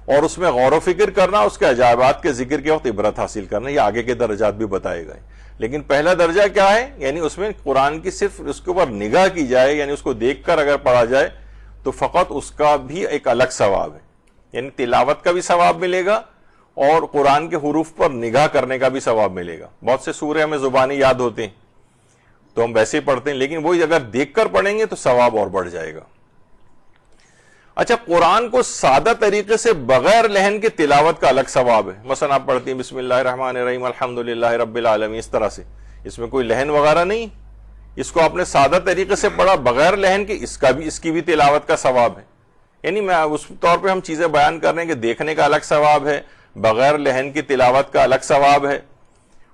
A: اور اس میں غور و فکر کرنا، اس کے عجائبات کے ذکر کے وقت عبرت حاصل کرنا۔ یہ آگے کے درجات بھی بتائے گئے، لیکن پہلا درجہ کیا ہے؟ یعنی اس میں قرآن کی صرف اس کے اوپر نگاہ کی جائے، یعنی اس کو دیکھ کر اگر پڑھا جائے تو فقط اس کا بھی ایک الگ ثواب ہے، یعنی تلاوت کا بھی ثواب ملے گا اور قرآن کے حروف پر نگاہ کرنے کا بھی ثواب ملے گا۔ بہت سے سورے ہمیں زبانی یاد ہوتے ہیں تو ہم ویسے پڑھتے ہیں، لیکن وہی اگر دیکھ کر پڑھیں گے تو ثواب اور بڑھ جائے گا۔ اچھا، قرآن کو سادہ طریقے سے بغیر لحن کے تلاوت کا الگ ثواب ہے۔ مثلا آپ پڑھتی ہیں بسم اللہ الرحمن الرحیم الحمدللہ رب العالمین، اس طرح سے، اس میں کوئی لحن وغیرہ نہیں، اس کو آپ نے سادہ طریقے سے پڑھا بغیر لحن کے، اس کی بھی تلاوت کا ثواب ہے۔ یعنی میں اس طور پہ ہم چیزیں بیان کر رہے ہیں کہ دیکھنے کا الگ ثواب ہے، بغیر لحن کی تلاوت کا الگ ثواب ہے،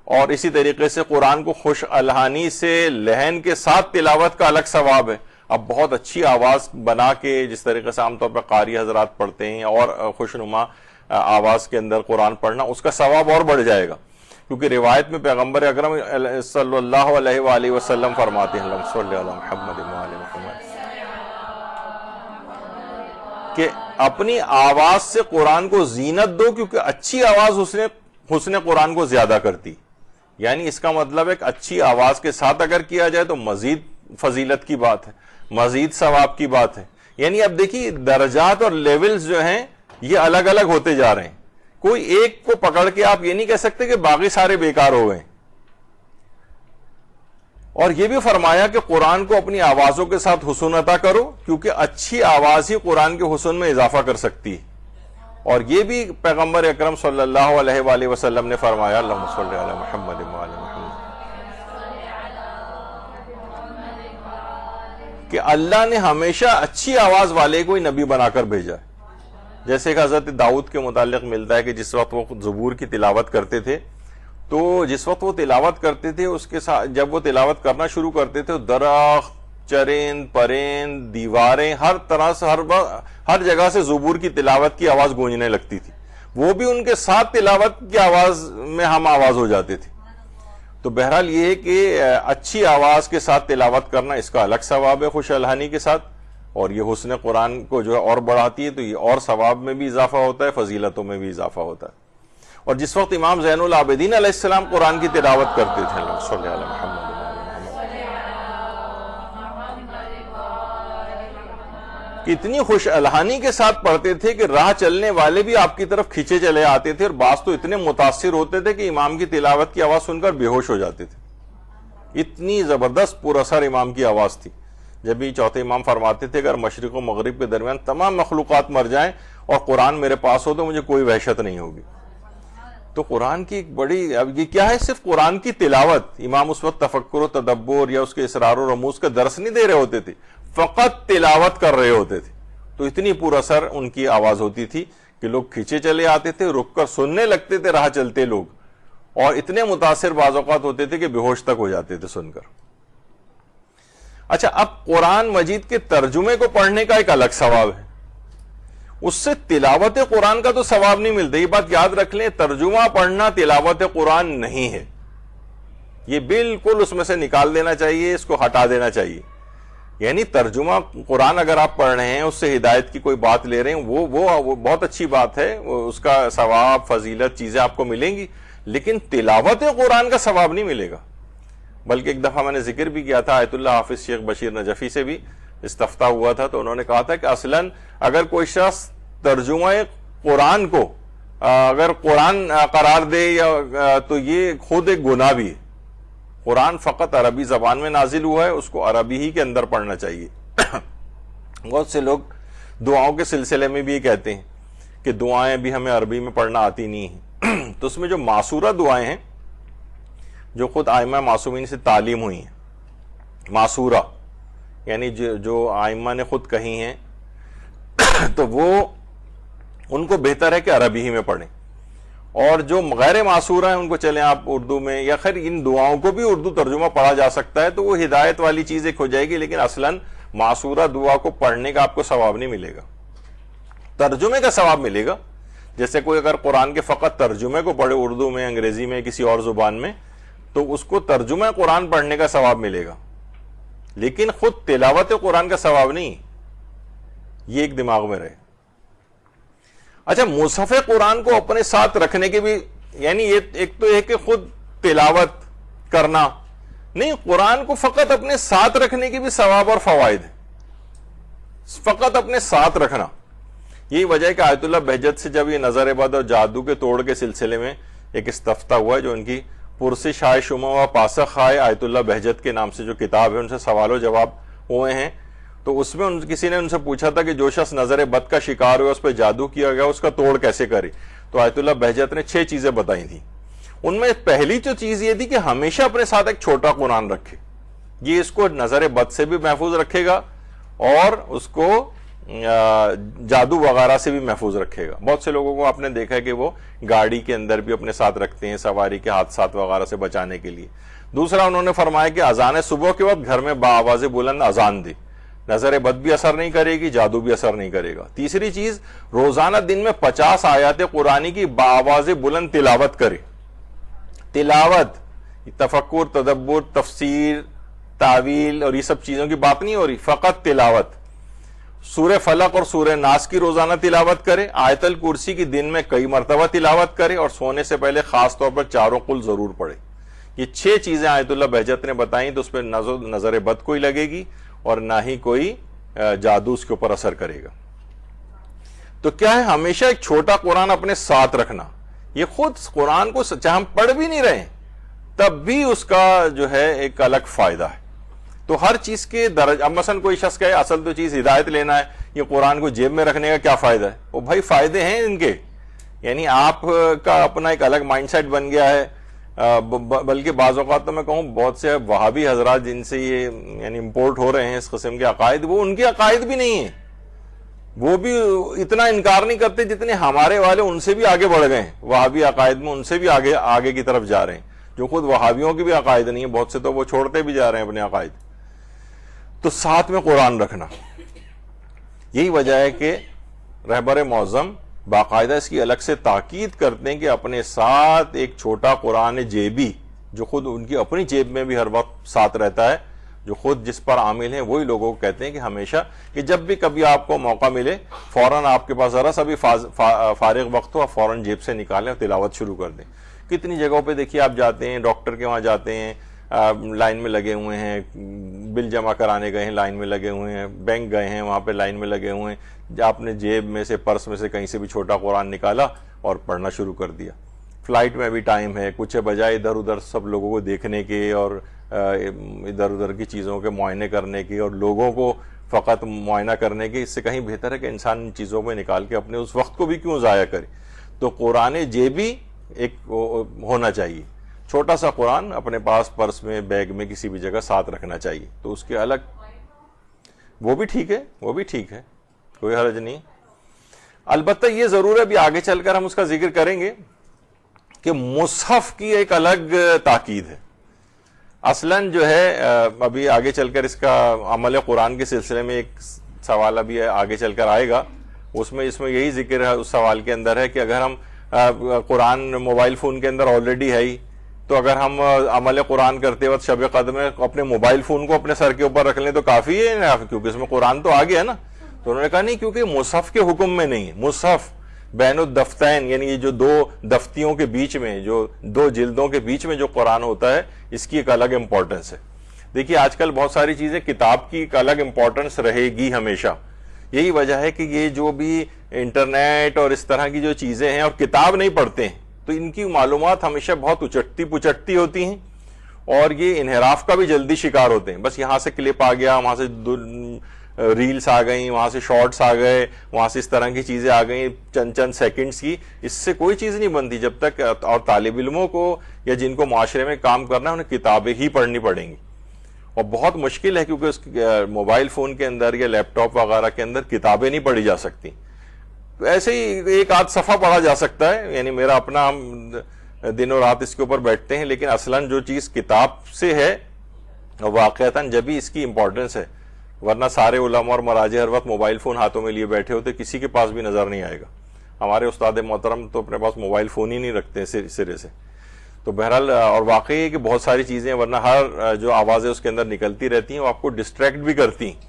A: اور اسی طریقے سے قرآن کو خوش الحانی سے لحن کے ساتھ تلاوت کا الگ ثواب ہے۔ اب بہت اچھی آواز بنا کے جس طریقے سے عام طور پہ قاری حضرات پڑھتے ہیں اور خوشنما آواز کے اندر قرآن پڑھنا، اس کا ثواب اور بڑھ جائے گا، کیونکہ روایت میں پیغمبر اکرم صلی اللہ علیہ وآلہ وسلم فرماتے ہیں اللہم صلی علی محمد وآل محمد کہ اپنی آواز سے قرآن کو زینت دو، کیونکہ اچھی آواز حسن قرآن کو زیادہ کرتی، یعنی اس کا مطلب ہے کہ اچھی آواز کے ساتھ اگر کیا جائے تو مزید فضیلت کی بات ہے، مزید ثواب کی بات ہے۔ یعنی اب دیکھیے درجات اور لیولز جو ہیں یہ الگ الگ ہوتے جا رہے ہیں، کوئی ایک کو پکڑ کے آپ یہ نہیں کہہ سکتے کہ باقی سارے بیکار ہو گئے۔ اور یہ بھی فرمایا کہ قرآن کو اپنی آوازوں کے ساتھ حسن عطا کرو، کیونکہ اچھی آواز ہی قرآن کے حسن میں اضافہ کر سکتی ہے۔ اور یہ بھی پیغمبر اکرم صلی اللہ علیہ وآلہ وسلم نے فرمایا اللہم صلی علی محمد وآل محمد کہ اللہ نے ہمیشہ اچھی آواز والے کو ہی نبی بنا کر بھیجا ہے۔ جیسے کہ حضرت داؤد کے متعلق ملتا ہے کہ جس وقت وہ زبور کی تلاوت کرتے تھے تو جس وقت وہ تلاوت کرتے تھے اس کے ساتھ جب وہ تلاوت کرنا شروع کرتے تھے درخت، چرند، پرند، دیواریں، ہر طرح سے ہر جگہ سے زبور کی تلاوت کی آواز گونجنے لگتی تھی، وہ بھی ان کے ساتھ تلاوت کی آواز میں ہم آواز ہو جاتے تھے۔ تو بہرحال یہ ہے کہ اچھی آواز کے ساتھ تلاوت کرنا اس کا الگ ثواب ہے خوش الحانی کے ساتھ، اور یہ حسن قرآن کو جو ہے اور بڑھاتی ہے، تو یہ اور ثواب میں بھی اضافہ ہوتا ہے، فضیلتوں میں بھی اضافہ ہوتا ہے۔ اور جس وقت امام زین العابدین علیہ السلام قرآن کی تلاوت کرتے تھے اللہم صلی علی محمد کتنی خوش الحانی کے ساتھ پڑھتے تھے کہ راہ چلنے والے بھی آپ کی طرف کھینچے چلے آتے تھے، اور بعض تو اتنے متاثر ہوتے تھے کہ امام کی تلاوت کی آواز سن کر بے ہوش ہو جاتے تھے، اتنی زبردست پر اثر امام کی آواز تھی۔ جب بھی چوتھے امام فرماتے تھے اگر مشرق و مغرب کے درمیان تمام مخلوقات مر جائیں اور قرآن میرے پاس ہو تو مجھے کوئی وحشت نہیں ہوگی۔ تو قرآن کی ایک بڑی، اب یہ کیا ہے، صرف قرآن کی تلاوت، امام اس وقت تفکر و تدبر یا اس کے اسرار و رموز کا درس نہیں دے رہے ہوتے تھے، فقط تلاوت کر رہے ہوتے تھے، تو اتنی پر اثر ان کی آواز ہوتی تھی کہ لوگ کھینچے چلے آتے تھے، رک کر سننے لگتے تھے راہ چلتے لوگ، اور اتنے متاثر بعض اوقات ہوتے تھے کہ بے ہوش تک ہو جاتے تھے سن کر۔ اچھا، اب قرآن مجید کے ترجمے کو پڑھنے کا ایک الگ ثواب ہے، اس سے تلاوت قرآن کا تو ثواب نہیں ملتا، یہ بات یاد رکھ لیں، ترجمہ پڑھنا تلاوت قرآن نہیں ہے، یہ بالکل اس میں سے نکال دینا چاہیے، اس کو ہٹا دینا چاہیے۔ یعنی ترجمہ قرآن اگر آپ پڑھ رہے ہیں، اس سے ہدایت کی کوئی بات لے رہے ہیں، وہ بہت اچھی بات ہے، اس کا ثواب، فضیلت، چیزیں آپ کو ملیں گی، لیکن تلاوت قرآن کا ثواب نہیں ملے گا۔ بلکہ ایک دفعہ میں نے ذکر بھی کیا تھا، آیت اللہ حافظ شیخ بشیر نجفی سے بھی استفتاء ہوا تھا، تو انہوں نے کہا تھا کہ اصلاً اگر کوئی شخص ترجمہ قرآن کو اگر قرآن قرار دے یا تو یہ خود ایک گناہ بھی ہے۔ قرآن فقط عربی زبان میں نازل ہوا ہے، اس کو عربی ہی کے اندر پڑھنا چاہیے۔ بہت سے لوگ دعاؤں کے سلسلے میں بھی یہ کہتے ہیں کہ دعائیں بھی ہمیں عربی میں پڑھنا آتی نہیں ہیں، تو اس میں جو معصورہ دعائیں ہیں جو خود ائمہ معصومین سے تعلیم ہوئی ہیں، معصورہ یعنی جو ائمہ نے خود کہی ہیں، تو وہ ان کو بہتر ہے کہ عربی ہی میں پڑھیں، اور جو غیر معصورہ ہیں ان کو چلیں آپ اردو میں، یا خیر ان دعاؤں کو بھی اردو ترجمہ پڑھا جا سکتا ہے، تو وہ ہدایت والی چیز ایک ہو جائے گی، لیکن اصلاً معصورہ دعا کو پڑھنے کا آپ کو ثواب نہیں ملے گا، ترجمے کا ثواب ملے گا۔ جیسے کوئی اگر قرآن کے فقط ترجمے کو پڑھے اردو میں، انگریزی میں، کسی اور زبان میں، تو اس کو ترجمہ قرآن پڑھنے کا ثواب ملے گا، لیکن خود تلاوت قرآن کا ثواب نہیں، یہ ایک دماغ میں رہے۔ اچھا، مصحف قرآن کو اپنے ساتھ رکھنے کے بھی، یعنی یہ ایک تو ہے کہ خود تلاوت کرنا نہیں، قرآن کو فقط اپنے ساتھ رکھنے کے بھی ثواب اور فوائد ہیں، فقط اپنے ساتھ رکھنا۔ یہی وجہ ہے کہ آیت اللہ بہجت سے جب یہ نظر بد اور جادو کے توڑ کے سلسلے میں ایک استفتاء ہوا ہے، جو ان کی پرسش آئے شمع و پاسخ آئے آیت اللہ بہجت کے نام سے جو کتاب ہے، ان سے سوال و جواب ہوئے ہیں، تو اس میں کسی نے ان سے پوچھا تھا کہ جو شخص نظر بد کا شکار ہوا، اس پہ جادو کیا گیا، اس کا توڑ کیسے کرے؟ تو آیت اللہ بہجت نے 6 چیزیں بتائی تھیں۔ ان میں پہلی جو چیز یہ تھی کہ ہمیشہ اپنے ساتھ ایک چھوٹا قرآن رکھے، یہ اس کو نظر بد سے بھی محفوظ رکھے گا اور اس کو جادو وغیرہ سے بھی محفوظ رکھے گا۔ بہت سے لوگوں کو آپ نے دیکھا ہے کہ وہ گاڑی کے اندر بھی اپنے ساتھ رکھتے ہیں، سواری کے حادثات وغیرہ سے بچانے کے لیے۔ دوسرا انہوں نے فرمایا کہ اذان صبح کے وقت گھر میں بآواز بلند اذان دے، نظر بد بھی اثر نہیں کرے گی، جادو بھی اثر نہیں کرے گا۔ تیسری چیز، روزانہ دن میں 50 آیات قرآنی کی بآواز بلند تلاوت کرے۔ تلاوت، تفکر، تدبر، تفسیر، تعویل اور یہ سب چیزوں کی بات نہیں ہو رہی، فقط تلاوت۔ سورہ فلق اور سورہ ناس کی روزانہ تلاوت کرے، آیت الکرسی کی دن میں کئی مرتبہ تلاوت کرے، اور سونے سے پہلے خاص طور پر 4 قل ضرور پڑھے۔ یہ 6 چیزیں آیت اللہ بہجت نے بتائیں، تو اس پہ نظر بد کوئی لگے گی اور نہ ہی کوئی جادو اس کے اوپر اثر کرے گا۔ تو کیا ہے، ہمیشہ ایک چھوٹا قرآن اپنے ساتھ رکھنا، یہ خود قرآن کو چاہے ہم پڑھ بھی نہیں رہے تب بھی اس کا جو ہے ایک الگ فائدہ ہے۔ تو ہر چیز کے درجہ، اب مثلا کوئی شخص کہے اصل تو چیز ہدایت لینا ہے، یہ قرآن کو جیب میں رکھنے کا کیا فائدہ ہے؟ وہ بھائی فائدے ہیں ان کے، یعنی آپ کا اپنا ایک الگ مائنڈ سیٹ بن گیا ہے۔ بلکہ بعض اوقات تو میں کہوں بہت سے وہابی حضرات جن سے یہ یعنی امپورٹ ہو رہے ہیں اس قسم کے عقائد، وہ ان کے عقائد بھی نہیں ہیں، وہ بھی اتنا انکار نہیں کرتے جتنے ہمارے والے ان سے بھی آگے بڑھ گئے ہیں، وہابی عقائد میں ان سے بھی آگے کی طرف جا رہے ہیں، جو خود وہابیوں کی بھی عقائد نہیں ہے، بہت سے تو وہ چھوڑتے بھی جا رہے ہیں اپنے عقائد۔ تو ساتھ میں قرآن رکھنا، یہی وجہ ہے کہ رہبر معظم باقاعدہ اس کی الگ سے تاکید کرتے ہیں کہ اپنے ساتھ ایک چھوٹا قرآن جیبی، جو خود ان کی اپنی جیب میں بھی ہر وقت ساتھ رہتا ہے، جو خود جس پر عامل ہیں وہی لوگوں کو کہتے ہیں کہ ہمیشہ کہ جب بھی کبھی آپ کو موقع ملے، فوراً آپ کے پاس ذرا سا بھی فارغ وقت ہو، آپ فوراً جیب سے نکالیں اور تلاوت شروع کر دیں۔ کتنی جگہوں پہ دیکھیے آپ جاتے ہیں، ڈاکٹر کے وہاں جاتے ہیں، لائن میں لگے ہوئے ہیں، بل جمع کرانے گئے ہیں لائن میں لگے ہوئے ہیں، بینک گئے ہیں وہاں پہ لائن میں لگے ہوئے ہیں، آپ نے جیب میں سے، پرس میں سے کہیں سے بھی چھوٹا قرآن نکالا اور پڑھنا شروع کر دیا۔ فلائٹ میں بھی ٹائم ہے، کچھ بجائے ادھر ادھر سب لوگوں کو دیکھنے کے اور ادھر ادھر کی چیزوں کے معائنے کرنے کے اور لوگوں کو فقط معائنہ کرنے کے، اس سے کہیں بہتر ہے کہ انسان ان چیزوں میں نکال کے اپنے اس وقت کو بھی کیوں ضائع کرے۔ تو قرآن جیبی ایک ہونا چاہیے، چھوٹا سا قرآن اپنے پاس پرس میں، بیگ میں، کسی بھی جگہ ساتھ رکھنا چاہیے. تو اس کے الگ وہ بھی ٹھیک ہے، وہ بھی ٹھیک ہے، کوئی حرج نہیں. البتہ یہ ضرور ہے، ابھی آگے چل کر ہم اس کا ذکر کریں گے کہ مصحف کی ایک الگ تاکید ہے. اصلاً جو ہے ابھی آگے چل کر اس کا عمل قرآن کے سلسلے میں ایک سوال ابھی آگے چل کر آئے گا، اس میں یہی ذکر ہے، اس سوال کے اندر ہے کہ اگر ہم قرآن موبائل فون کے اندر آلریڈی ہے ہی، تو اگر ہم عمل قرآن کرتے وقت شب قدر میں اپنے موبائل فون کو اپنے سر کے اوپر رکھ لیں تو کافی ہے، کیونکہ اس میں قرآن تو آ گیا نا. تو انہوں نے کہا نہیں، کیونکہ مصحف کے حکم میں نہیں ہے. مصحف بین الدفتین، یعنی یہ جو دو دفتیوں کے بیچ میں، جو دو جلدوں کے بیچ میں جو قرآن ہوتا ہے، اس کی ایک الگ امپورٹنس ہے. دیکھیے آج کل بہت ساری چیزیں کتاب کی ایک الگ امپورٹنس رہے گی ہمیشہ. یہی وجہ ہے کہ یہ جو بھی انٹرنیٹ اور اس طرح کی جو چیزیں ہیں اور کتاب نہیں پڑھتے ہیں تو ان کی معلومات ہمیشہ بہت اچٹتی پچٹتی ہوتی ہیں، اور یہ انحراف کا بھی جلدی شکار ہوتے ہیں. بس یہاں سے کلپ آ گیا، وہاں سے ریلز آ گئیں، وہاں سے شارٹس آ گئے، وہاں سے اس طرح کی چیزیں آ گئیں چند سیکنڈز کی. اس سے کوئی چیز نہیں بنتی جب تک، اور طالب علموں کو یا جن کو معاشرے میں کام کرنا ہے انہیں کتابیں ہی پڑھنی پڑیں گی. اور بہت مشکل ہے کیونکہ اس موبائل فون کے اندر یا لیپ ٹاپ وغیرہ کے اندر کتابیں نہیں پڑھی جا سکتی. ایسے ہی ایک آدھ صفحہ پڑھا جا سکتا ہے، یعنی میرا اپنا، ہم دن و رات اس کے اوپر بیٹھتے ہیں، لیکن اصلاً جو چیز کتاب سے ہے واقعتاً جبھی اس کی امپورٹنس ہے. ورنہ سارے علماء اور مراجع ہر وقت موبائل فون ہاتھوں میں لیے بیٹھے ہوتے، کسی کے پاس بھی نظر نہیں آئے گا. ہمارے استاد محترم تو اپنے پاس موبائل فون ہی نہیں رکھتے سرے سے. تو بہرحال، اور واقعی ہے کہ بہت ساری چیزیں، ورنہ ہر جو آوازیں اس کے اندر نکلتی رہتی ہیں وہ آپ کو ڈسٹریکٹ بھی کرتی ہیں.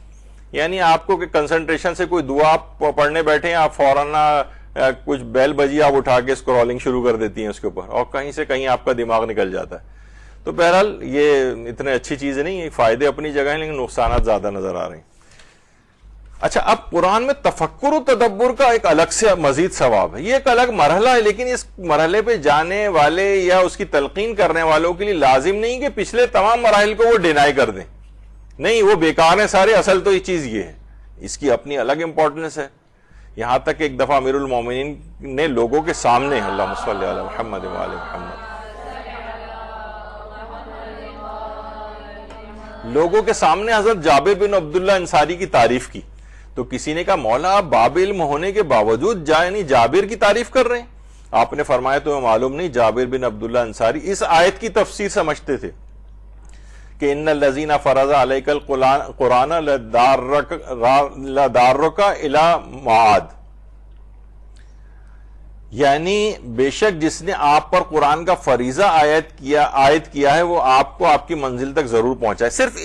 A: یعنی آپ کو کہ کنسنٹریشن سے کوئی دعا آپ پڑھنے بیٹھے ہیں، آپ فوراً کچھ بیل بجی آپ اٹھا کے اسکرولنگ شروع کر دیتی ہیں اس کے اوپر، اور کہیں سے کہیں آپ کا دماغ نکل جاتا ہے. تو بہرحال یہ اتنے اچھی چیزیں نہیں ہیں، فائدے اپنی جگہ ہیں لیکن نقصانات زیادہ نظر آ رہے ہیں. اچھا، اب قرآن میں تفکر و تدبر کا ایک الگ سے مزید ثواب ہے. یہ ایک الگ مرحلہ ہے، لیکن اس مرحلے پہ جانے والے یا اس کی تلقین کرنے والوں کے لیے لازم نہیں کہ پچھلے تمام مراحل کو وہ ڈینائی کر دیں. نہیں، وہ بیکار ہیں سارے. اصل تو یہ چیز یہ ہے، اس کی اپنی الگ امپورٹنس ہے. یہاں تک کہ ایک دفعہ امیر المومنین نے لوگوں کے سامنے، اللہم صلی علی محمد و آل محمد، لوگوں کے سامنے حضرت جابر بن عبداللہ انصاری کی تعریف کی. تو کسی نے کہا مولا آپ باب علم ہونے کے باوجود یعنی جابر کی تعریف کر رہے ہیں؟ آپ نے فرمایا تمہیں معلوم نہیں جابر بن عبداللہ انصاری اس آیت کی تفسیر سمجھتے تھے کہ ان الذین فرض علیک القرآن لدارک الی معاد، یعنی بے شک جس نے آپ پر قرآن کا فریضہ عائد کیا ہے وہ آپ کو آپ کی منزل تک ضرور پہنچائے. صرف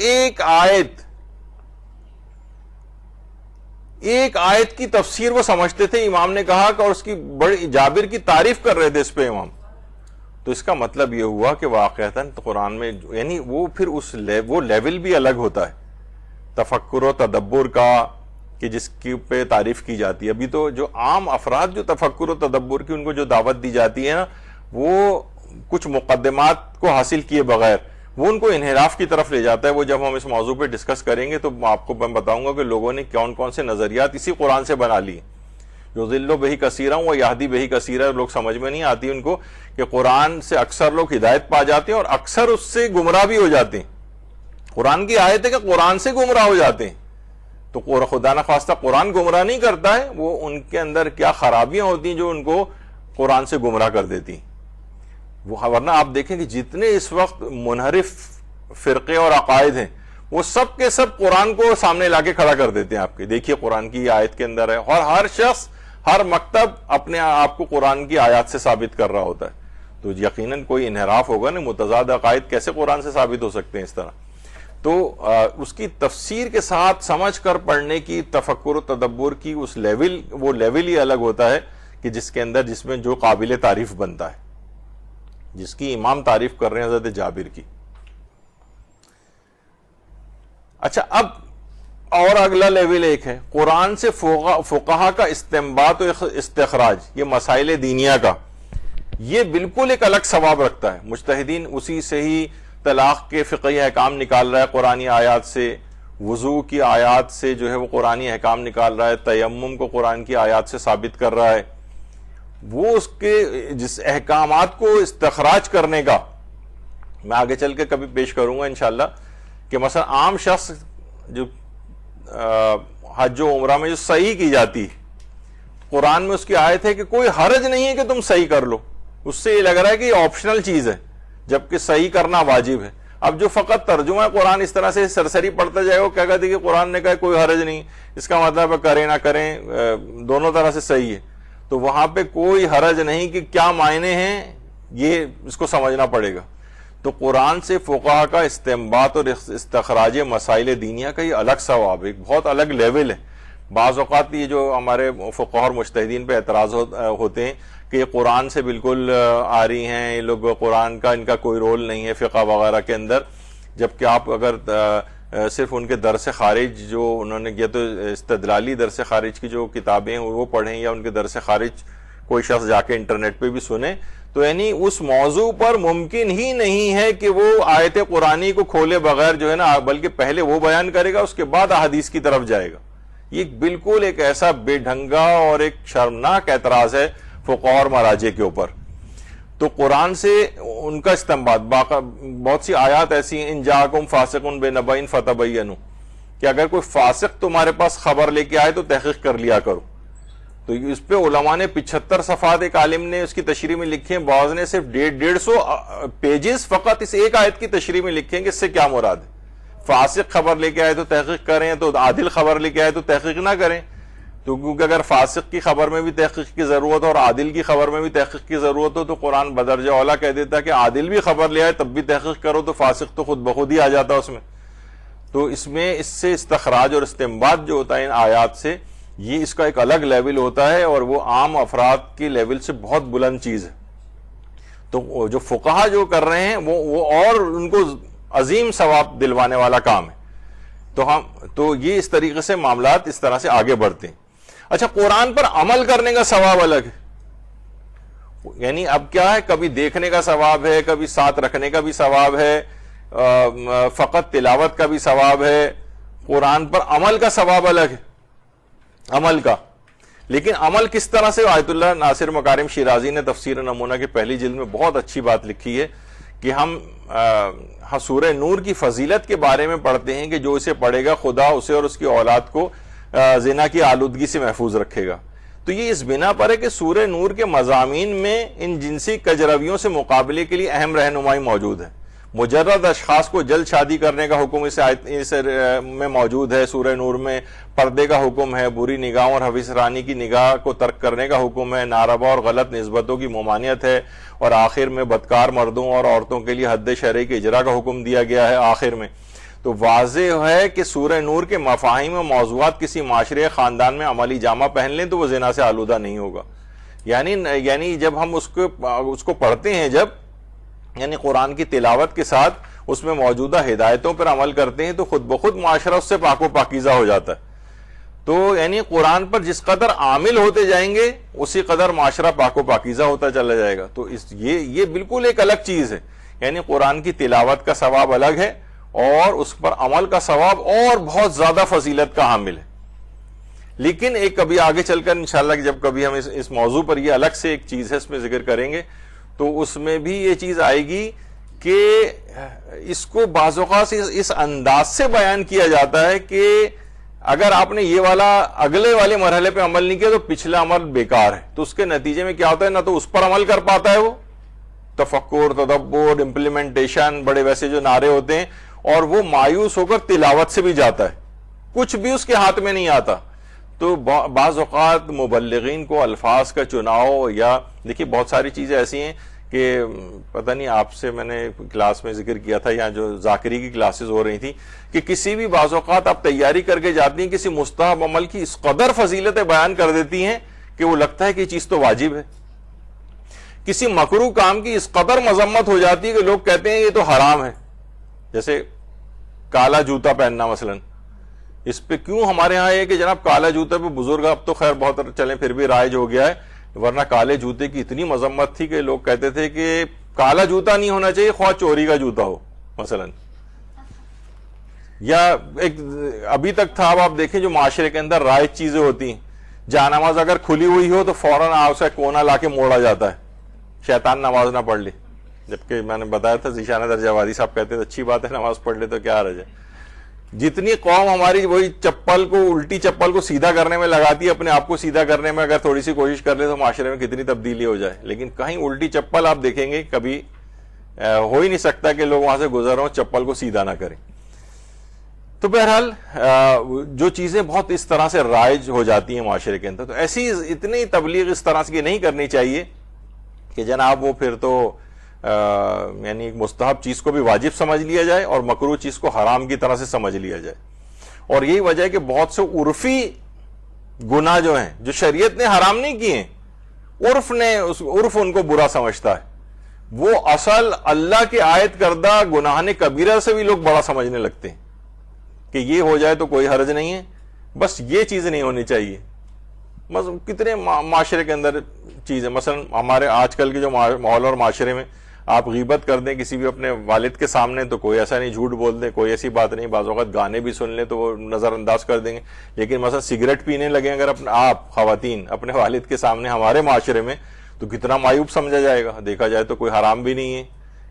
A: ایک آیت کی تفسیر وہ سمجھتے تھے. امام نے کہا کہ، اور اس کی بڑی جابر کی تعریف کر رہے تھے اس پہ امام. تو اس کا مطلب یہ ہوا کہ واقعتاً قرآن میں یعنی وہ پھر وہ لیول بھی الگ ہوتا ہے تفکر و تدبر کا، کہ جس کی پہ تعریف کی جاتی ہے. ابھی تو جو عام افراد جو تفکر و تدبر کی ان کو جو دعوت دی جاتی ہے نا، وہ کچھ مقدمات کو حاصل کیے بغیر وہ ان کو انحراف کی طرف لے جاتا ہے. وہ جب ہم اس موضوع پہ ڈسکس کریں گے تو آپ کو میں بتاؤں گا کہ لوگوں نے کون کون سے نظریات اسی قرآن سے بنا لی. یضل بہ کثیرا و یہدی بہ کثیرا، لوگ سمجھ میں نہیں آتی ان کو کہ قرآن سے اکثر لوگ ہدایت پا جاتے ہیں اور اکثر اس سے گمراہ بھی ہو جاتے ہیں. قرآن کی آیت ہے کہ قرآن سے گمراہ ہو جاتے ہیں. تو خدا نخواستہ قرآن گمراہ نہیں کرتا ہے، وہ ان کے اندر کیا خرابیاں ہوتی ہیں جو ان کو قرآن سے گمراہ کر دیتی ہیں. ورنہ آپ دیکھیں کہ جتنے اس وقت منحرف فرقے اور عقائد ہیں وہ سب کے سب قرآن کو سامنے لا کے کھڑا کر دیتے ہیں. آپ کے دیکھیے قرآن کی آیت کے اندر ہے، اور ہر شخص ہر مکتب اپنے آپ کو قرآن کی آیات سے ثابت کر رہا ہوتا ہے. تو یقیناً کوئی انحراف ہوگا نا. متضاد عقائد کیسے قرآن سے ثابت ہو سکتے ہیں اس طرح؟ تو اس کی تفسیر کے ساتھ سمجھ کر پڑھنے کی، تفکر و تدبر کی وہ لیول ہی الگ ہوتا ہے کہ جس میں جو قابل تعریف بنتا ہے، جس کی امام تعریف کر رہے ہیں حضرت جابر کی. اچھا، اب اور اگلا لیول ایک ہے قرآن سے فقہا کا استنباط و استخراج، یہ مسائل دینیہ کا، یہ بالکل ایک الگ ثواب رکھتا ہے. مجتہدین اسی سے ہی طلاق کے فقہی احکام نکال رہا ہے قرآنی آیات سے، وضو کی آیات سے جو ہے وہ قرآنی احکام نکال رہا ہے، تیمم کو قرآن کی آیات سے ثابت کر رہا ہے. وہ اس کے جس احکامات کو استخراج کرنے کا میں آگے چل کے کبھی پیش کروں گا انشاءاللہ، کہ مثلا عام شخص جو حج و عمرہ میں جو صحیح کی جاتی ہے، قرآن میں اس کی آیت ہے کہ کوئی حرج نہیں ہے کہ تم صحیح کر لو، اس سے یہ لگ رہا ہے کہ یہ آپشنل چیز ہے جبکہ صحیح کرنا واجب ہے۔ اب جو فقط ترجمہ قرآن اس طرح سے سرسری پڑھتا جائے وہ کیا کہتے کہ قرآن نے کہا کوئی حرج نہیں، اس کا مطلب ہے کریں نہ کریں دونوں طرح سے صحیح ہے، تو وہاں پہ کوئی حرج نہیں کہ کیا معنی ہیں یہ اس کو سمجھنا پڑے گا۔ تو قرآن سے فقہا کا استنباط اور استخراج مسائل دینیہ کا یہ الگ ثواب ہے، ایک بہت الگ لیول ہے۔ بعض اوقات یہ جو ہمارے فقہا اور مجتہدین پہ اعتراض ہوتے ہیں کہ یہ قرآن سے بالکل آ رہی ہیں، یہ لوگ قرآن کا ان کا کوئی رول نہیں ہے فقہ وغیرہ کے اندر، جبکہ آپ اگر صرف ان کے درس خارج جو انہوں نے کیا تو استدلالی درس خارج کی جو کتابیں ہیں وہ پڑھیں یا ان کے درس خارج کوئی شخص جا کے انٹرنیٹ پہ بھی سنے، تو یعنی اس موضوع پر ممکن ہی نہیں ہے کہ وہ آیت قرآنی کو کھولے بغیر جو ہے نا، بلکہ پہلے وہ بیان کرے گا اس کے بعد احادیث کی طرف جائے گا۔ یہ بالکل ایک ایسا بے ڈھنگا اور ایک شرمناک اعتراض ہے فقہا اور مراجع کے اوپر۔ تو قرآن سے ان کا استنباط بہت سی آیات ایسی ہیں، ان جاءکم فاسق بنبأ فتبینوا، کہ اگر کوئی فاسق تمہارے پاس خبر لے کے آئے تو تحقیق کر لیا کرو۔ تو اس پہ علماء نے 75 صفحات ایک عالم نے اس کی تشریح میں لکھی ہیں، بعض نے صرف 150 پیجز فقط اس ایک آیت کی تشریح میں لکھے ہیں کہ اس سے کیا مراد ہے۔ فاسق خبر لے کے آئے تو تحقیق کریں، تو عادل خبر لے کے آئے تو تحقیق نہ کریں، تو کیونکہ اگر فاسق کی خبر میں بھی تحقیق کی ضرورت ہو اور عادل کی خبر میں بھی تحقیق کی ضرورت ہو تو قرآن بدرجہ اولا کہہ دیتا کہ عادل بھی خبر لے آئے تب بھی تحقیق کرو، تو فاسق تو خود بخود ہی آ جاتا اس میں۔ تو اس میں اس سے استخراج اور استنباط جو ہوتا ہے ان آیات سے، یہ اس کا ایک الگ لیول ہوتا ہے اور وہ عام افراد کے لیول سے بہت بلند چیز ہے۔ تو جو فقہا جو کر رہے ہیں وہ اور ان کو عظیم ثواب دلوانے والا کام ہے۔ تو یہ اس طریقے سے معاملات اس طرح سے آگے بڑھتے ہیں۔ اچھا، قرآن پر عمل کرنے کا ثواب الگ ہے، یعنی اب کیا ہے، کبھی دیکھنے کا ثواب ہے، کبھی ساتھ رکھنے کا بھی ثواب ہے، فقط تلاوت کا بھی ثواب ہے، قرآن پر عمل کا ثواب الگ ہے، عمل کا۔ لیکن عمل کس طرح سے، آیت اللہ ناصر مکارم شیرازی نے تفسیر نمونہ کی پہلی جلد میں بہت اچھی بات لکھی ہے کہ ہم سورہ نور کی فضیلت کے بارے میں پڑھتے ہیں کہ جو اسے پڑھے گا خدا اسے اور اس کی اولاد کو زنا کی آلودگی سے محفوظ رکھے گا۔ تو یہ اس بنا پر ہے کہ سورہ نور کے مضامین میں ان جنسی کجرویوں سے مقابلے کے لیے اہم رہنمائی موجود ہے۔ مجرد اشخاص کو جلد شادی کرنے کا حکم اس میں موجود ہے، سورہ نور میں پردے کا حکم ہے، بری نگاہوں اور حویث رانی کی نگاہ کو ترک کرنے کا حکم ہے، ناروا اور غلط نسبتوں کی ممانعت ہے، اور آخر میں بدکار مردوں اور عورتوں کے لیے حد شرعی کے اجرا کا حکم دیا گیا ہے آخر میں۔ تو واضح ہے کہ سورہ نور کے مفاہیم و موضوعات کسی معاشرے خاندان میں عملی جامہ پہن لیں تو وہ زنا سے آلودہ نہیں ہوگا۔ یعنی جب ہم اس کو پڑھتے ہیں، جب یعنی قرآن کی تلاوت کے ساتھ اس میں موجودہ ہدایتوں پر عمل کرتے ہیں تو خود بخود معاشرہ اس سے پاک و پاکیزہ ہو جاتا ہے۔ تو یعنی قرآن پر جس قدر عامل ہوتے جائیں گے اسی قدر معاشرہ پاک و پاکیزہ ہوتا چلا جائے گا۔ تو یہ بالکل ایک الگ چیز ہے، یعنی قرآن کی تلاوت کا ثواب الگ ہے اور اس پر عمل کا ثواب اور بہت زیادہ فضیلت کا حامل ہے۔ لیکن ایک کبھی آگے چل کر انشاءاللہ جب کبھی ہم اس موضوع پر یہ الگ سے ایک چیز ہے اس میں ذکر کریں گے تو اس میں بھی یہ چیز آئے گی کہ اس کو بعض اوقات اس انداز سے بیان کیا جاتا ہے کہ اگر آپ نے یہ والا اگلے والے مرحلے پہ عمل نہیں کیا تو پچھلا عمل بیکار ہے۔ تو اس کے نتیجے میں کیا ہوتا ہے، نہ تو اس پر عمل کر پاتا ہے وہ، تفکر، تدبر، امپلیمنٹیشن، بڑے ویسے جو نعرے ہوتے ہیں، اور وہ مایوس ہو کر تلاوت سے بھی جاتا ہے، کچھ بھی اس کے ہاتھ میں نہیں آتا۔ تو بعض اوقات مبلغین کو الفاظ کا چناؤ، یا دیکھیے بہت ساری چیزیں ایسی ہیں کہ پتہ نہیں آپ سے میں نے کلاس میں ذکر کیا تھا یا جو ذاکری کی کلاسز ہو رہی تھی کہ کسی بھی بعض اوقات آپ تیاری کر کے جاتی ہیں، کسی مستحب عمل کی اس قدر فضیلتیں بیان کر دیتی ہیں کہ وہ لگتا ہے کہ یہ چیز تو واجب ہے۔ کسی مکروہ کام کی اس قدر مذمت ہو جاتی ہے کہ لوگ کہتے ہیں یہ تو حرام ہے، جیسے کالا جوتا پہننا مثلا۔ اس پہ کیوں ہمارے ہاں ہے کہ جناب کالا جوتا پہ بزرگ، اب تو خیر بہت چلیں پھر بھی رائج ہو گیا ہے، ورنہ کالے جوتے کی اتنی مذمت تھی کہ لوگ کہتے تھے کہ کالا جوتا نہیں ہونا چاہیے، خواہ چوری کا جوتا ہو مثلا۔ یا ایک ابھی تک تھا، اب آپ دیکھیں جو معاشرے کے اندر رائج چیزیں ہوتی ہیں، جانماز اگر کھلی ہوئی ہو تو فوراً اسے کونا لا کے موڑا جاتا ہے شیطان نماز نہ پڑھ لے، جبکہ میں نے بتایا تھا ذیشان درجہ وادی صاحب کہتے ہیں اچھی بات ہے نماز پڑھ لے تو کیا حرج ہے۔ جتنی قوم ہماری وہی چپل کو، الٹی چپل کو سیدھا کرنے میں لگاتی ہے، اپنے آپ کو سیدھا کرنے میں اگر تھوڑی سی کوشش کر لے تو معاشرے میں کتنی تبدیلی ہو جائے، لیکن کہیں الٹی چپل آپ دیکھیں گے کبھی ہو ہی نہیں سکتا کہ لوگ وہاں سے گزر ہوں چپل کو سیدھا نہ کریں۔ تو بہرحال جو چیزیں بہت اس طرح سے رائج ہو جاتی ہیں معاشرے کے اندر، تو ایسی اتنی تبلیغ اس طرح سے نہیں کرنی چاہیے کہ جناب وہ پھر تو یعنی مستحب چیز کو بھی واجب سمجھ لیا جائے اور مکروہ چیز کو حرام کی طرح سے سمجھ لیا جائے۔ اور یہی وجہ ہے کہ بہت سے عرفی گناہ جو ہیں جو شریعت نے حرام نہیں کیے، عرف ان کو برا سمجھتا ہے، وہ اصل اللہ کے عائد کردہ گناہ کبیرہ سے بھی لوگ بڑا سمجھنے لگتے ہیں کہ یہ ہو جائے تو کوئی حرج نہیں ہے، بس یہ چیز نہیں ہونی چاہیے۔ کتنے معاشرے کے اندر چیزیں، مثلا ہمارے آج کل کے جو ماحول اور معاشرے میں آپ غیبت کر دیں کسی بھی اپنے والد کے سامنے تو کوئی ایسا نہیں، جھوٹ بول دیں کوئی ایسی بات نہیں، بعض اوقات گانے بھی سن لیں تو وہ نظر انداز کر دیں گے، لیکن مثلا سگریٹ پینے لگیں اگر آپ خواتین اپنے والد کے سامنے ہمارے معاشرے میں تو کتنا معیوب سمجھا جائے گا۔ دیکھا جائے تو کوئی حرام بھی نہیں ہے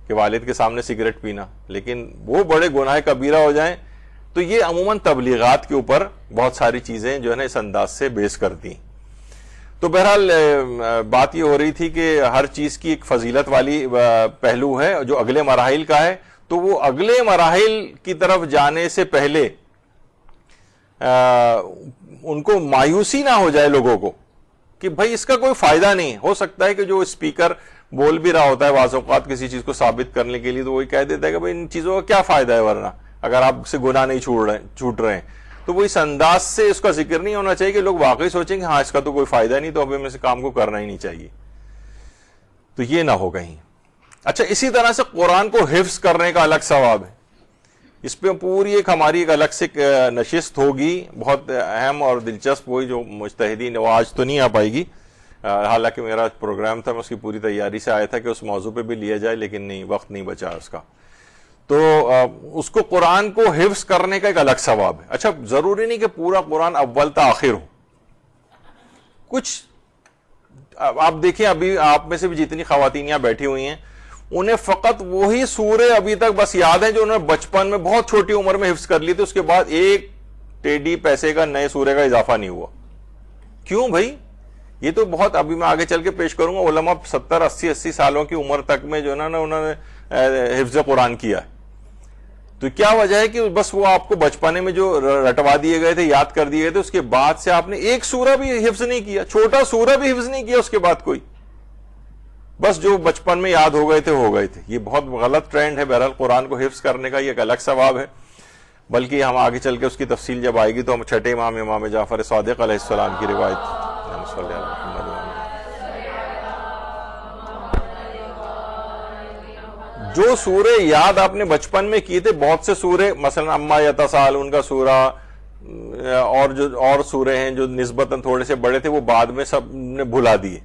A: کہ والد کے سامنے سگریٹ پینا، لیکن وہ بڑے گناہ کبیرہ ہو جائیں تو یہ عموماً تبلیغات کے اوپر بہت ساری چیزیں جو ہے نا اس انداز سے بیس کرتی ہیں۔ تو بہرحال بات یہ ہو رہی تھی کہ ہر چیز کی ایک فضیلت والی پہلو ہے جو اگلے مراحل کا ہے، تو وہ اگلے مراحل کی طرف جانے سے پہلے ان کو مایوسی نہ ہو جائے لوگوں کو کہ بھائی اس کا کوئی فائدہ نہیں۔ ہو سکتا ہے کہ جو اسپیکر بول بھی رہا ہوتا ہے بعض اوقات کسی چیز کو ثابت کرنے کے لیے تو وہی کہہ دیتا ہے کہ بھائی ان چیزوں کا کیا فائدہ ہے، ورنہ اگر آپ سے گناہ نہیں چھوٹ رہے ہیں تو وہ اس انداز سے اس کا ذکر نہیں ہونا چاہیے کہ لوگ واقعی سوچیں کہ ہاں اس کا تو کوئی فائدہ نہیں تو اب ہمیں اس کام کو کرنا ہی نہیں چاہیے، تو یہ نہ ہو کہیں۔ اچھا، اسی طرح سے قرآن کو حفظ کرنے کا الگ ثواب ہے، اس پہ پوری ایک ہماری ایک الگ سے نشست ہوگی، بہت اہم اور دلچسپ ہوئی جو مجتہدین، وہ آج تو نہیں آ پائے گی، حالانکہ میرا پروگرام تھا میں اس کی پوری تیاری سے آیا تھا کہ اس موضوع پہ بھی لیا جائے، لیکن نہیں، وقت نہیں بچا اس کا۔ تو اس کو قرآن کو حفظ کرنے کا ایک الگ ثواب ہے۔ اچھا، ضروری نہیں کہ پورا قرآن اول تا آخر ہو، کچھ آپ دیکھیں ابھی آپ میں سے بھی جتنی خواتین یہاں بیٹھی ہوئی ہیں انہیں فقط وہی سورے ابھی تک بس یاد ہیں جو انہوں نے بچپن میں بہت چھوٹی عمر میں حفظ کر لی تھی، اس کے بعد ایک ٹیڈی پیسے کا نئے سورے کا اضافہ نہیں ہوا۔ کیوں بھائی؟ یہ تو بہت ابھی میں آگے چل کے پیش کروں گا، علماء 70-80 سالوں کی عمر تک میں جو ہے نا انہوں نے حفظ قرآن کیا ہے، تو کیا وجہ ہے کہ بس وہ آپ کو بچپنے میں جو رٹوا دیے گئے تھے، یاد کر دیے گئے تھے، اس کے بعد سے آپ نے ایک سورہ بھی حفظ نہیں کیا، چھوٹا سورہ بھی حفظ نہیں کیا اس کے بعد کوئی، بس جو بچپن میں یاد ہو گئے تھے۔ یہ بہت غلط ٹرینڈ ہے۔ بہرحال قرآن کو حفظ کرنے کا یہ ایک الگ ثواب ہے، بلکہ ہم آگے چل کے اس کی تفصیل جب آئے گی تو ہم چھٹے امام جعفر صادق علیہ السلام کی روایت جو سورے یاد آپ نے بچپن میں کیے تھے، بہت سے سورے مثلا اما یتساءلون کا سورہ اور سورے ہیں جو نسبتاً تھوڑے سے بڑے تھے، وہ بعد میں سب نے بھلا دیے۔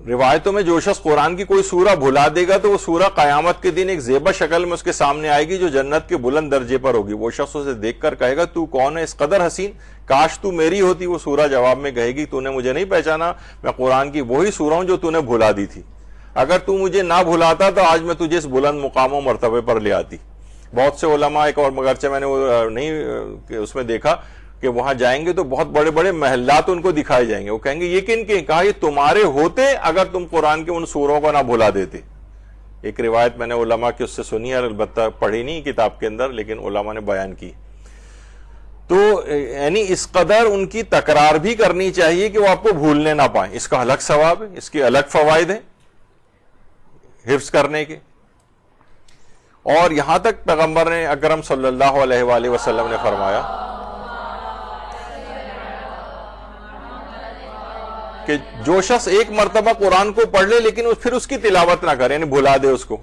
A: روایتوں میں جو شخص قرآن کی کوئی سورہ بھلا دے گا تو وہ سورہ قیامت کے دن ایک زیبا شکل میں اس کے سامنے آئے گی جو جنت کے بلند درجے پر ہوگی۔ وہ شخص اسے دیکھ کر کہے گا تو کون ہے اس قدر حسین، کاش تو میری ہوتی۔ وہ سورہ جواب میں کہے گی تو نے مجھے نہیں پہچانا، میں قرآن کی وہی سورہ ہوں جو تو نے بھلا دی تھی، اگر تو مجھے نہ بھلاتا تو آج میں تجھے اس بلند مقام و مرتبے پر لے آتی۔ بہت سے علماء، ایک اور مگرچہ میں نے وہ نہیں اس میں دیکھا کہ وہاں جائیں گے تو بہت بڑے بڑے محلات ان کو دکھائے جائیں گے، وہ کہیں گے یہ کن کے؟ کہا یہ تمہارے ہوتے اگر تم قرآن کے ان سوروں کو نہ بھلا دیتے۔ ایک روایت میں نے علماء کی اس سے سنی ہے، البتہ پڑھی نہیں کتاب کے اندر، لیکن علماء نے بیان کی۔ تو یعنی اس قدر ان کی تکرار بھی کرنی چاہیے کہ وہ آپ کو بھولنے نہ پائیں۔ اس کا الگ ثواب ہے، اس کے الگ فوائد ہیں حفظ کرنے کے۔ اور یہاں تک پیغمبر نے اکرم صلی اللہ علیہ وآلہ وسلم نے فرمایا کہ جو شخص ایک مرتبہ قرآن کو پڑھ لے لیکن پھر اس کی تلاوت نہ کرے، یعنی بھلا دے اس کو،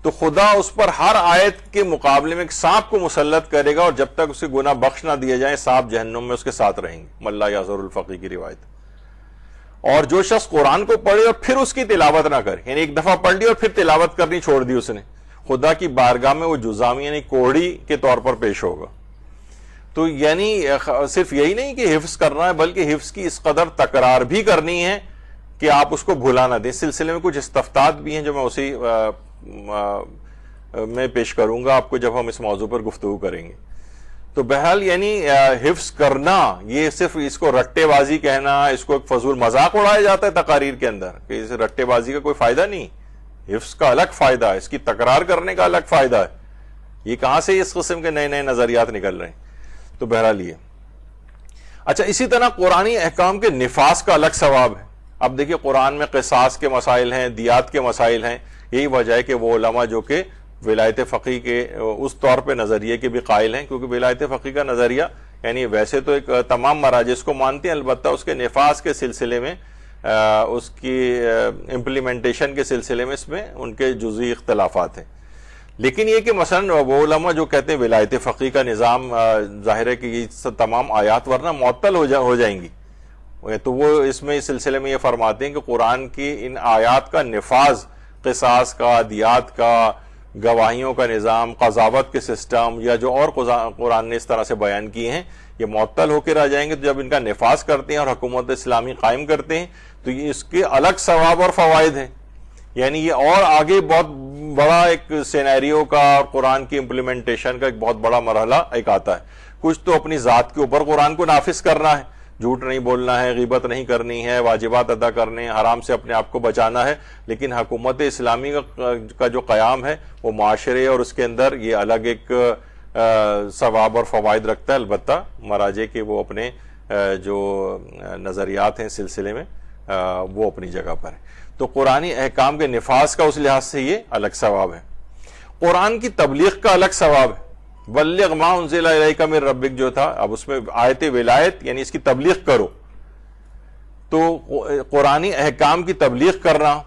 A: تو خدا اس پر ہر آیت کے مقابلے میں ایک سانپ کو مسلط کرے گا، اور جب تک اسے گناہ بخش نہ دیا جائے سانپ جہنم میں اس کے ساتھ رہیں گے۔ ملا یعذر الفقی کی روایت۔ اور جو شخص قرآن کو پڑھے اور پھر اس کی تلاوت نہ کرے، یعنی ایک دفعہ پڑھ لی اور پھر تلاوت کرنی چھوڑ دی اس نے، خدا کی بارگاہ میں وہ جزامی یعنی کوڑی کے طور پر پیش ہوگا۔ تو یعنی صرف یہی نہیں کہ حفظ کرنا ہے، بلکہ حفظ کی اس قدر تکرار بھی کرنی ہے کہ آپ اس کو بھلا نہ دیں۔ اس سلسلے میں کچھ استفتات بھی ہیں جو میں اسی میں پیش کروں گا آپ کو جب ہم اس موضوع پر گفتگو کریں گے۔ تو بہرحال یعنی حفظ کرنا، یہ صرف اس کو رٹے بازی کہنا، اس کو ایک فضول مذاق اڑایا جاتا ہے تقاریر کے اندر کہ اس رٹے بازی کا کوئی فائدہ نہیں، حفظ کا الگ فائدہ ہے، اس کی تکرار کرنے کا الگ فائدہ ہے۔ یہ کہاں سے اس قسم کے نئے نئے نظریات نکل رہے ہیں؟ تو بہرحال یہ اچھا، اسی طرح قرآنی احکام کے نفاذ کا الگ ثواب ہے۔ اب دیکھیے قرآن میں قصاص کے مسائل ہیں، دیات کے مسائل ہیں، یہی وجہ ہے کہ وہ علماء جو کہ ولایت فقی کے اس طور پہ نظریے کے بھی قائل ہیں، کیونکہ ولایت فقی کا نظریہ یعنی ویسے تو ایک تمام مراجع اس کو مانتے ہیں، البتہ اس کے نفاذ کے سلسلے میں، اس کی امپلیمنٹیشن کے سلسلے میں اس میں ان کے جزئی اختلافات ہیں۔ لیکن یہ کہ مثلا وہ علماء جو کہتے ہیں ولایت فقی کا نظام ظاہر ہے کہ یہ تمام آیات ورنہ معطل ہو جائیں گی، تو وہ اس میں اس سلسلے میں یہ فرماتے ہیں کہ قرآن کی ان آیات کا نفاذ، قصاص کا، دیات کا، گواہیوں کا نظام، قضاوت کے سسٹم، یا جو اور قرآن نے اس طرح سے بیان کیے ہیں، یہ معطل ہو کے رہ جائیں گے۔ تو جب ان کا نفاذ کرتے ہیں اور حکومت اسلامی قائم کرتے ہیں تو یہ اس کے الگ ثواب اور فوائد ہیں، یعنی یہ اور آگے بہت بڑا ایک سینیریو کا اور قرآن کی امپلیمنٹیشن کا ایک بہت بڑا مرحلہ ایک آتا ہے۔ کچھ تو اپنی ذات کے اوپر قرآن کو نافذ کرنا ہے، جھوٹ نہیں بولنا ہے، غیبت نہیں کرنی ہے، واجبات ادا کرنے ہیں، حرام سے اپنے آپ کو بچانا ہے، لیکن حکومت اسلامی کا جو قیام ہے وہ معاشرے اور اس کے اندر یہ الگ ایک ثواب اور فوائد رکھتا ہے۔ البتہ مراجع کے وہ اپنے جو نظریات ہیں اس سلسلے میں وہ اپنی جگہ پر ہیں۔ تو قرآنی احکام کے نفاذ کا اس لحاظ سے یہ الگ ثواب ہے۔ قرآن کی تبلیغ کا الگ ثواب ہے۔ بلغ ما انزل الیک من ربک جو تھا، اب اس میں آیت ولایت یعنی اس کی تبلیغ کرو، تو قرآنی احکام کی تبلیغ کرنا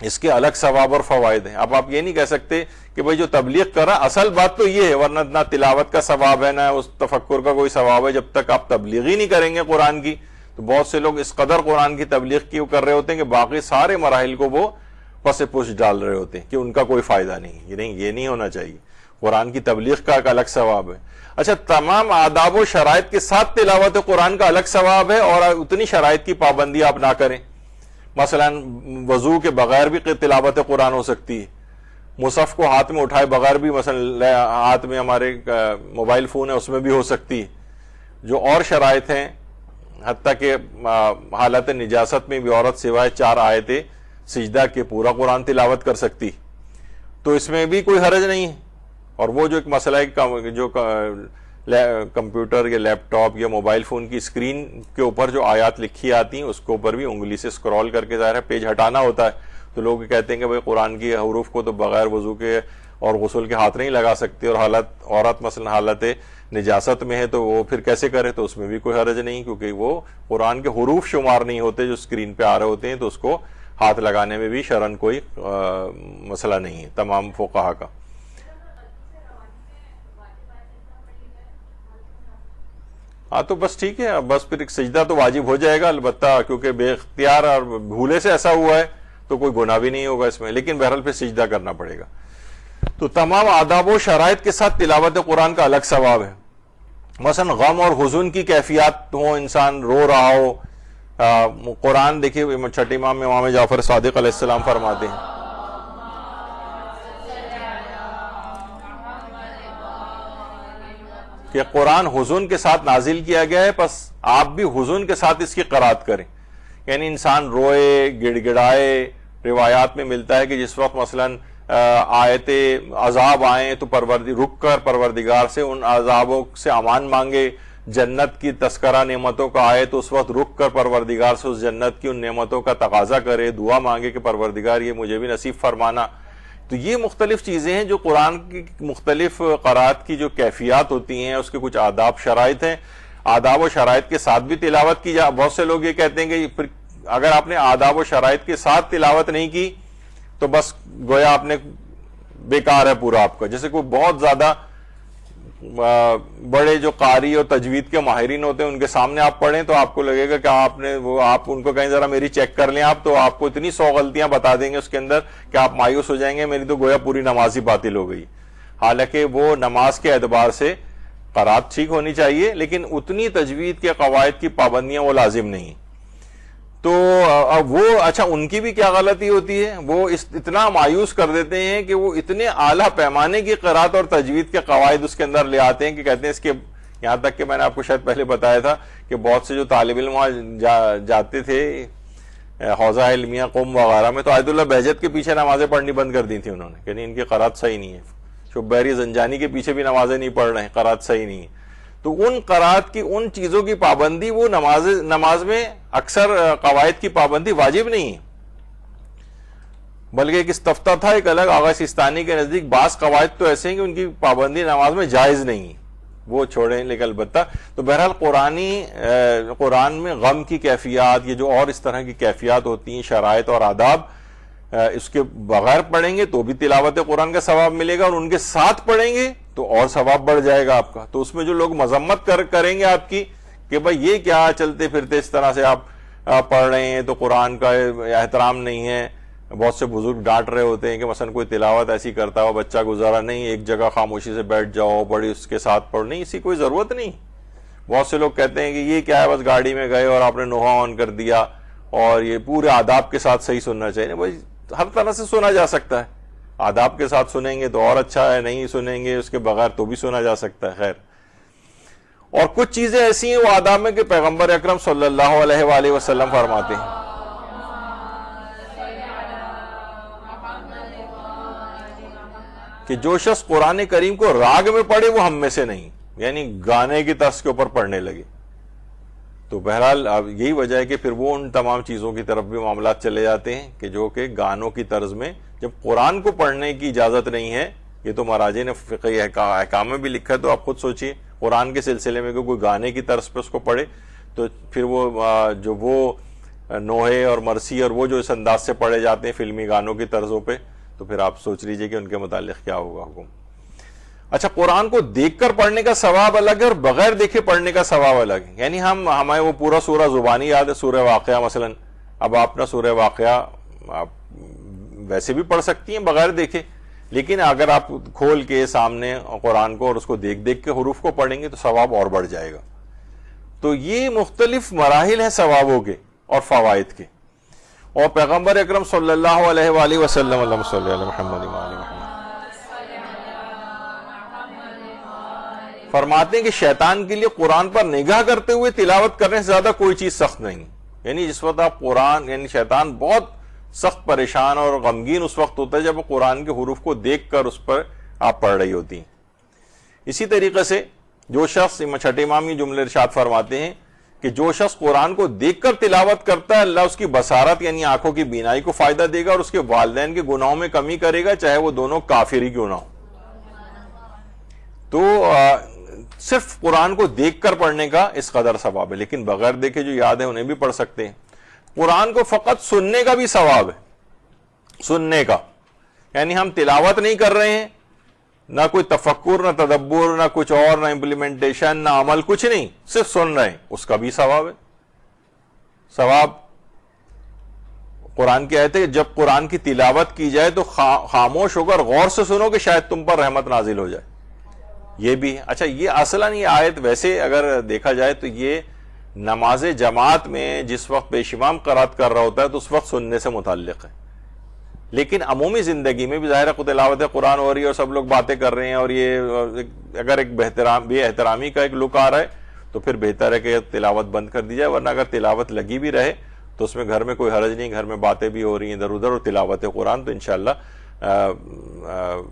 A: اس کے الگ ثواب اور فوائد ہیں۔ اب آپ یہ نہیں کہہ سکتے کہ بھئی جو تبلیغ کر رہا، اصل بات تو یہ ہے، ورنہ نہ تلاوت کا ثواب ہے نہ اس تفکر کا کوئی ثواب ہے جب تک آپ تبلیغ ہی نہیں کریں گے قرآن کی۔ تو بہت سے لوگ اس قدر قرآن کی تبلیغ کیوں کر رہے ہوتے ہیں کہ باقی سارے مراحل کو وہ پس پش ڈال رہے ہوتے ہیں کہ ان کا کوئی فائدہ نہیں، یہ نہیں ہونا چاہیے۔ قرآن کی تبلیغ کا ایک الگ ثواب ہے۔ اچھا، تمام آداب و شرائط کے ساتھ تلاوت قرآن کا الگ ثواب ہے، اور اتنی شرائط کی پابندی آپ نہ کریں۔ مثلا وضو کے بغیر بھی تلاوت قرآن ہو سکتی ہے، مصحف کو ہاتھ میں اٹھائے بغیر بھی، مثلا ہاتھ میں ہمارے موبائل فون ہے اس میں بھی ہو سکتی ہے۔ جو اور شرائط ہیں، حتیٰ کہ حالت نجاست میں بھی عورت سوائے 4 آیتیں سجدہ کے پورا قرآن تلاوت کر سکتی، تو اس میں بھی کوئی حرج نہیں ہے۔ اور وہ جو ایک مسئلہ ہے جو کمپیوٹر یا لیپ ٹاپ یا موبائل فون کی اسکرین کے اوپر جو آیات لکھی آتی ہیں اس کے اوپر بھی انگلی سے اسکرول کر کے ظاہر ہے پیج ہٹانا ہوتا ہے، تو لوگ کہتے ہیں کہ بھئی قرآن کی حروف کو تو بغیر وضو کے اور غسل کے ہاتھ نہیں لگا سکتے، اور عورت مثلا حالت نجاست میں ہے تو وہ پھر کیسے کرے؟ تو اس میں بھی کوئی حرج نہیں، کیونکہ وہ قرآن کے حروف شمار نہیں ہوتے جو اسکرین پہ آ رہے ہوتے ہیں، تو اس کو ہاتھ لگانے میں بھی شرعاً کوئی مسئلہ نہیں ہے تمام فقہا کا۔ ہاں تو بس ٹھیک ہے، بس پھر ایک سجدہ تو واجب ہو جائے گا، البتہ کیونکہ بے اختیار اور بھولے سے ایسا ہوا ہے تو کوئی گناہ بھی نہیں ہوگا اس میں، لیکن بہرحال پھر سجدہ کرنا پڑے گا۔ تو تمام آداب و شرائط کے ساتھ تلاوت قرآن کا الگ ثواب ہے۔ مثلا غم اور حزن کی کیفیات ہو، انسان رو رہا ہو، قرآن دیکھیے چھٹے امام میں امام جعفر صادق علیہ السلام فرماتے ہیں کہ قرآن حزن کے ساتھ نازل کیا گیا ہے، پس آپ بھی حزن کے ساتھ اس کی قرات کریں، یعنی انسان روئے، گڑ گڑائے۔ روایات میں ملتا ہے کہ جس وقت مثلا آیت عذاب آئیں تو رک کر پروردگار سے ان عذابوں سے امان مانگے، جنت کی تذکرہ نعمتوں کا آئے تو اس وقت رک کر پروردگار سے اس جنت کی ان نعمتوں کا تقاضا کرے، دعا مانگے کہ پروردگار یہ مجھے بھی نصیب فرمانا۔ تو یہ مختلف چیزیں ہیں جو قرآن کی مختلف قرات کی جو کیفیات ہوتی ہیں، اس کے کچھ آداب شرائط ہیں، آداب و شرائط کے ساتھ بھی تلاوت کی جائے۔ بہت سے لوگ یہ کہتے ہیں کہ پھر اگر آپ نے آداب و شرائط کے ساتھ تلاوت نہیں کی تو بس گویا آپ نے بیکار ہے پورا آپ کا۔ جیسے کوئی بہت زیادہ بڑے جو قاری اور تجوید کے ماہرین ہوتے ہیں ان کے سامنے آپ پڑھیں تو آپ کو لگے گا کہ آپ ان کو کہیں ذرا میری چیک کر لیں آپ، تو آپ کو اتنی 100 غلطیاں بتا دیں گے اس کے اندر کہ آپ مایوس ہو جائیں گے، میری تو گویا پوری نماز ہی باطل ہو گئی۔ حالانکہ وہ نماز کے اعتبار سے قرات ٹھیک ہونی چاہیے لیکن اتنی تجوید کے قواعد کی پابندیاں وہ لازم نہیں. تو وہ اچھا ان کی بھی کیا غلطی ہوتی ہے, وہ اتنا مایوس کر دیتے ہیں کہ وہ اتنے اعلیٰ پیمانے کی قرات اور تجوید کے قواعد اس کے اندر لے آتے ہیں کہ کہتے ہیں اس کے, یہاں تک کہ میں نے آپ کو شاید پہلے بتایا تھا کہ بہت سے جو طالب علم وہاں جاتے تھے حوزہ علمیہ قوم وغیرہ میں, تو آیت اللہ بہجت کے پیچھے نمازیں پڑھنی بند کر دی تھی انہوں نے, یعنی ان کی قرات صحیح نہیں ہے. شبیری زنجانی کے پیچھے بھی نمازیں نہیں پڑھ رہے ہیں, قرات صحیح نہیں ہے. تو ان قرات کی ان چیزوں کی پابندی وہ نماز میں اکثر قواعد کی پابندی واجب نہیں ہے, بلکہ ایک استفتاء تھا ایک الگ آغا سیستانی کے نزدیک بعض قواعد تو ایسے ہیں کہ ان کی پابندی نماز میں جائز نہیں ہے, وہ چھوڑیں. لیکن البتہ تو بہرحال قرآن میں غم کی کیفیات, یہ جو اور اس طرح کی کیفیات ہوتی ہیں, شرائط اور آداب, اس کے بغیر پڑھیں گے تو بھی تلاوت قرآن کا ثواب ملے گا, اور ان کے ساتھ پڑھیں گے تو اور ثواب بڑھ جائے گا آپ کا. تو اس میں جو لوگ مذمت کریں گے آپ کی کہ بھائی یہ کیا چلتے پھرتے اس طرح سے آپ پڑھ رہے ہیں, تو قرآن کا احترام نہیں ہے. بہت سے بزرگ ڈانٹ رہے ہوتے ہیں کہ مثلا کوئی تلاوت ایسی کرتا ہو, بچہ گزارا نہیں, ایک جگہ خاموشی سے بیٹھ جاؤ, بڑی اس کے ساتھ پڑھ, نہیں, اسی کوئی ضرورت نہیں. بہت سے لوگ کہتے ہیں کہ یہ کیا ہے, بس گاڑی میں گئے اور آپ نے نوحہ آن کر دیا اور یہ پورے آداب کے ساتھ صحیح سننا چاہیے. بھائی ہر طرح سے سنا جا سکتا ہے, آداب کے ساتھ سنیں گے تو اور اچھا ہے, نہیں سنیں گے اس کے بغیر تو بھی سنا جا سکتا ہے. خیر, اور کچھ چیزیں ایسی ہیں وہ آداب میں کہ پیغمبر اکرم صلی اللہ علیہ وآلہ وسلم فرماتے ہیں کہ جو شخص قرآن کریم کو راگ میں پڑھے وہ ہم میں سے نہیں, یعنی گانے کی طرز کے اوپر پڑھنے لگے. تو بہرحال اب یہی وجہ ہے کہ پھر وہ ان تمام چیزوں کی طرف بھی معاملات چلے جاتے ہیں کہ جو کہ گانوں کی طرز میں, جب قرآن کو پڑھنے کی اجازت نہیں ہے. یہ تو مراجع نے فقہی احکام میں بھی لکھا ہے, تو آپ خود سوچئے قرآن کے سلسلے میں کوئی گانے کی طرز پہ اس کو پڑھے تو پھر وہ نوحے اور مرثی اور وہ جو اس انداز سے پڑھے جاتے ہیں فلمی گانوں کی طرزوں پہ, تو پھر آپ سوچ لیجئے کہ ان کے متعلق کیا ہوگا حکم. اچھا, قرآن کو دیکھ کر پڑھنے کا ثواب الگ ہے اور بغیر دیکھے پڑھنے کا ثواب الگ ہے. یعنی ہمیں وہ پورا سورہ زبانی یاد ہے, سورہ واقعہ مثلا, اب آپ نے سورہ واقعہ آپ ویسے بھی پڑھ سکتی ہیں بغیر دیکھے, لیکن اگر آپ کھول کے سامنے قرآن کو اور اس کو دیکھ کے حروف کو پڑھیں گے تو ثواب اور بڑھ جائے گا. تو یہ مختلف مراحل ہیں ثوابوں کے اور فوائد کے. اور پیغمبر اکرم صلی اللہ علیہ وآلہ وسلم, اللہم صلی علی محمد وآل محمد, فرماتے ہیں کہ شیطان کے لیے قرآن پر نگاہ کرتے ہوئے تلاوت کرنے سے زیادہ کوئی چیز سخت نہیں. یعنی جس وقت آپ قرآن, یعنی شیطان بہت سخت پریشان اور غمگین اس وقت ہوتا ہے جب قرآن کے حروف کو دیکھ کر اس پر آپ پڑھ رہی ہوتی ہیں. اسی طریقے سے جو شخص, چھٹے امام یہ جملے ارشاد فرماتے ہیں کہ جو شخص قرآن کو دیکھ کر تلاوت کرتا ہے اللہ اس کی بصارت یعنی آنکھوں کی بینائی کو فائدہ دے گا اور اس کے والدین کے گناہوں میں کمی کرے گا, چاہے وہ دونوں کافر ہی کیوں نہ ہو. تو صرف قرآن کو دیکھ کر پڑھنے کا اس قدر ثواب ہے, لیکن بغیر دیکھے جو یاد ہے انہیں بھی پڑھ سکتے ہیں. قرآن کو فقط سننے کا بھی ثواب ہے, سننے کا, یعنی ہم تلاوت نہیں کر رہے ہیں, نہ کوئی تفکر, نہ تدبر, نہ کچھ اور, نہ امپلیمنٹیشن, نہ عمل, کچھ نہیں, صرف سن رہے ہیں, اس کا بھی ثواب ہے. ثواب قرآن کی آیت ہے کہ جب قرآن کی تلاوت کی جائے تو خاموش ہو کر غور سے سنو کہ شاید تم پر رحمت نازل ہو جائے. یہ بھی اچھا, یہ اصلاً یہ آیت ویسے اگر دیکھا جائے تو یہ نماز جماعت میں جس وقت پیش امام قرات کر رہا ہوتا ہے تو اس وقت سننے سے متعلق ہے, لیکن عمومی زندگی میں بھی ظاہر ہے تلاوت قرآن ہو رہی ہے اور سب لوگ باتیں کر رہے ہیں اور یہ اگر ایک بے احترامی کا ایک لک آ رہا ہے تو پھر بہتر ہے کہ تلاوت بند کر دی جائے, ورنہ اگر تلاوت لگی بھی رہے تو اس میں گھر میں کوئی حرج نہیں, گھر میں باتیں بھی ہو رہی ہیں ادھر ادھر اور تلاوت قرآن, تو انشاءاللہ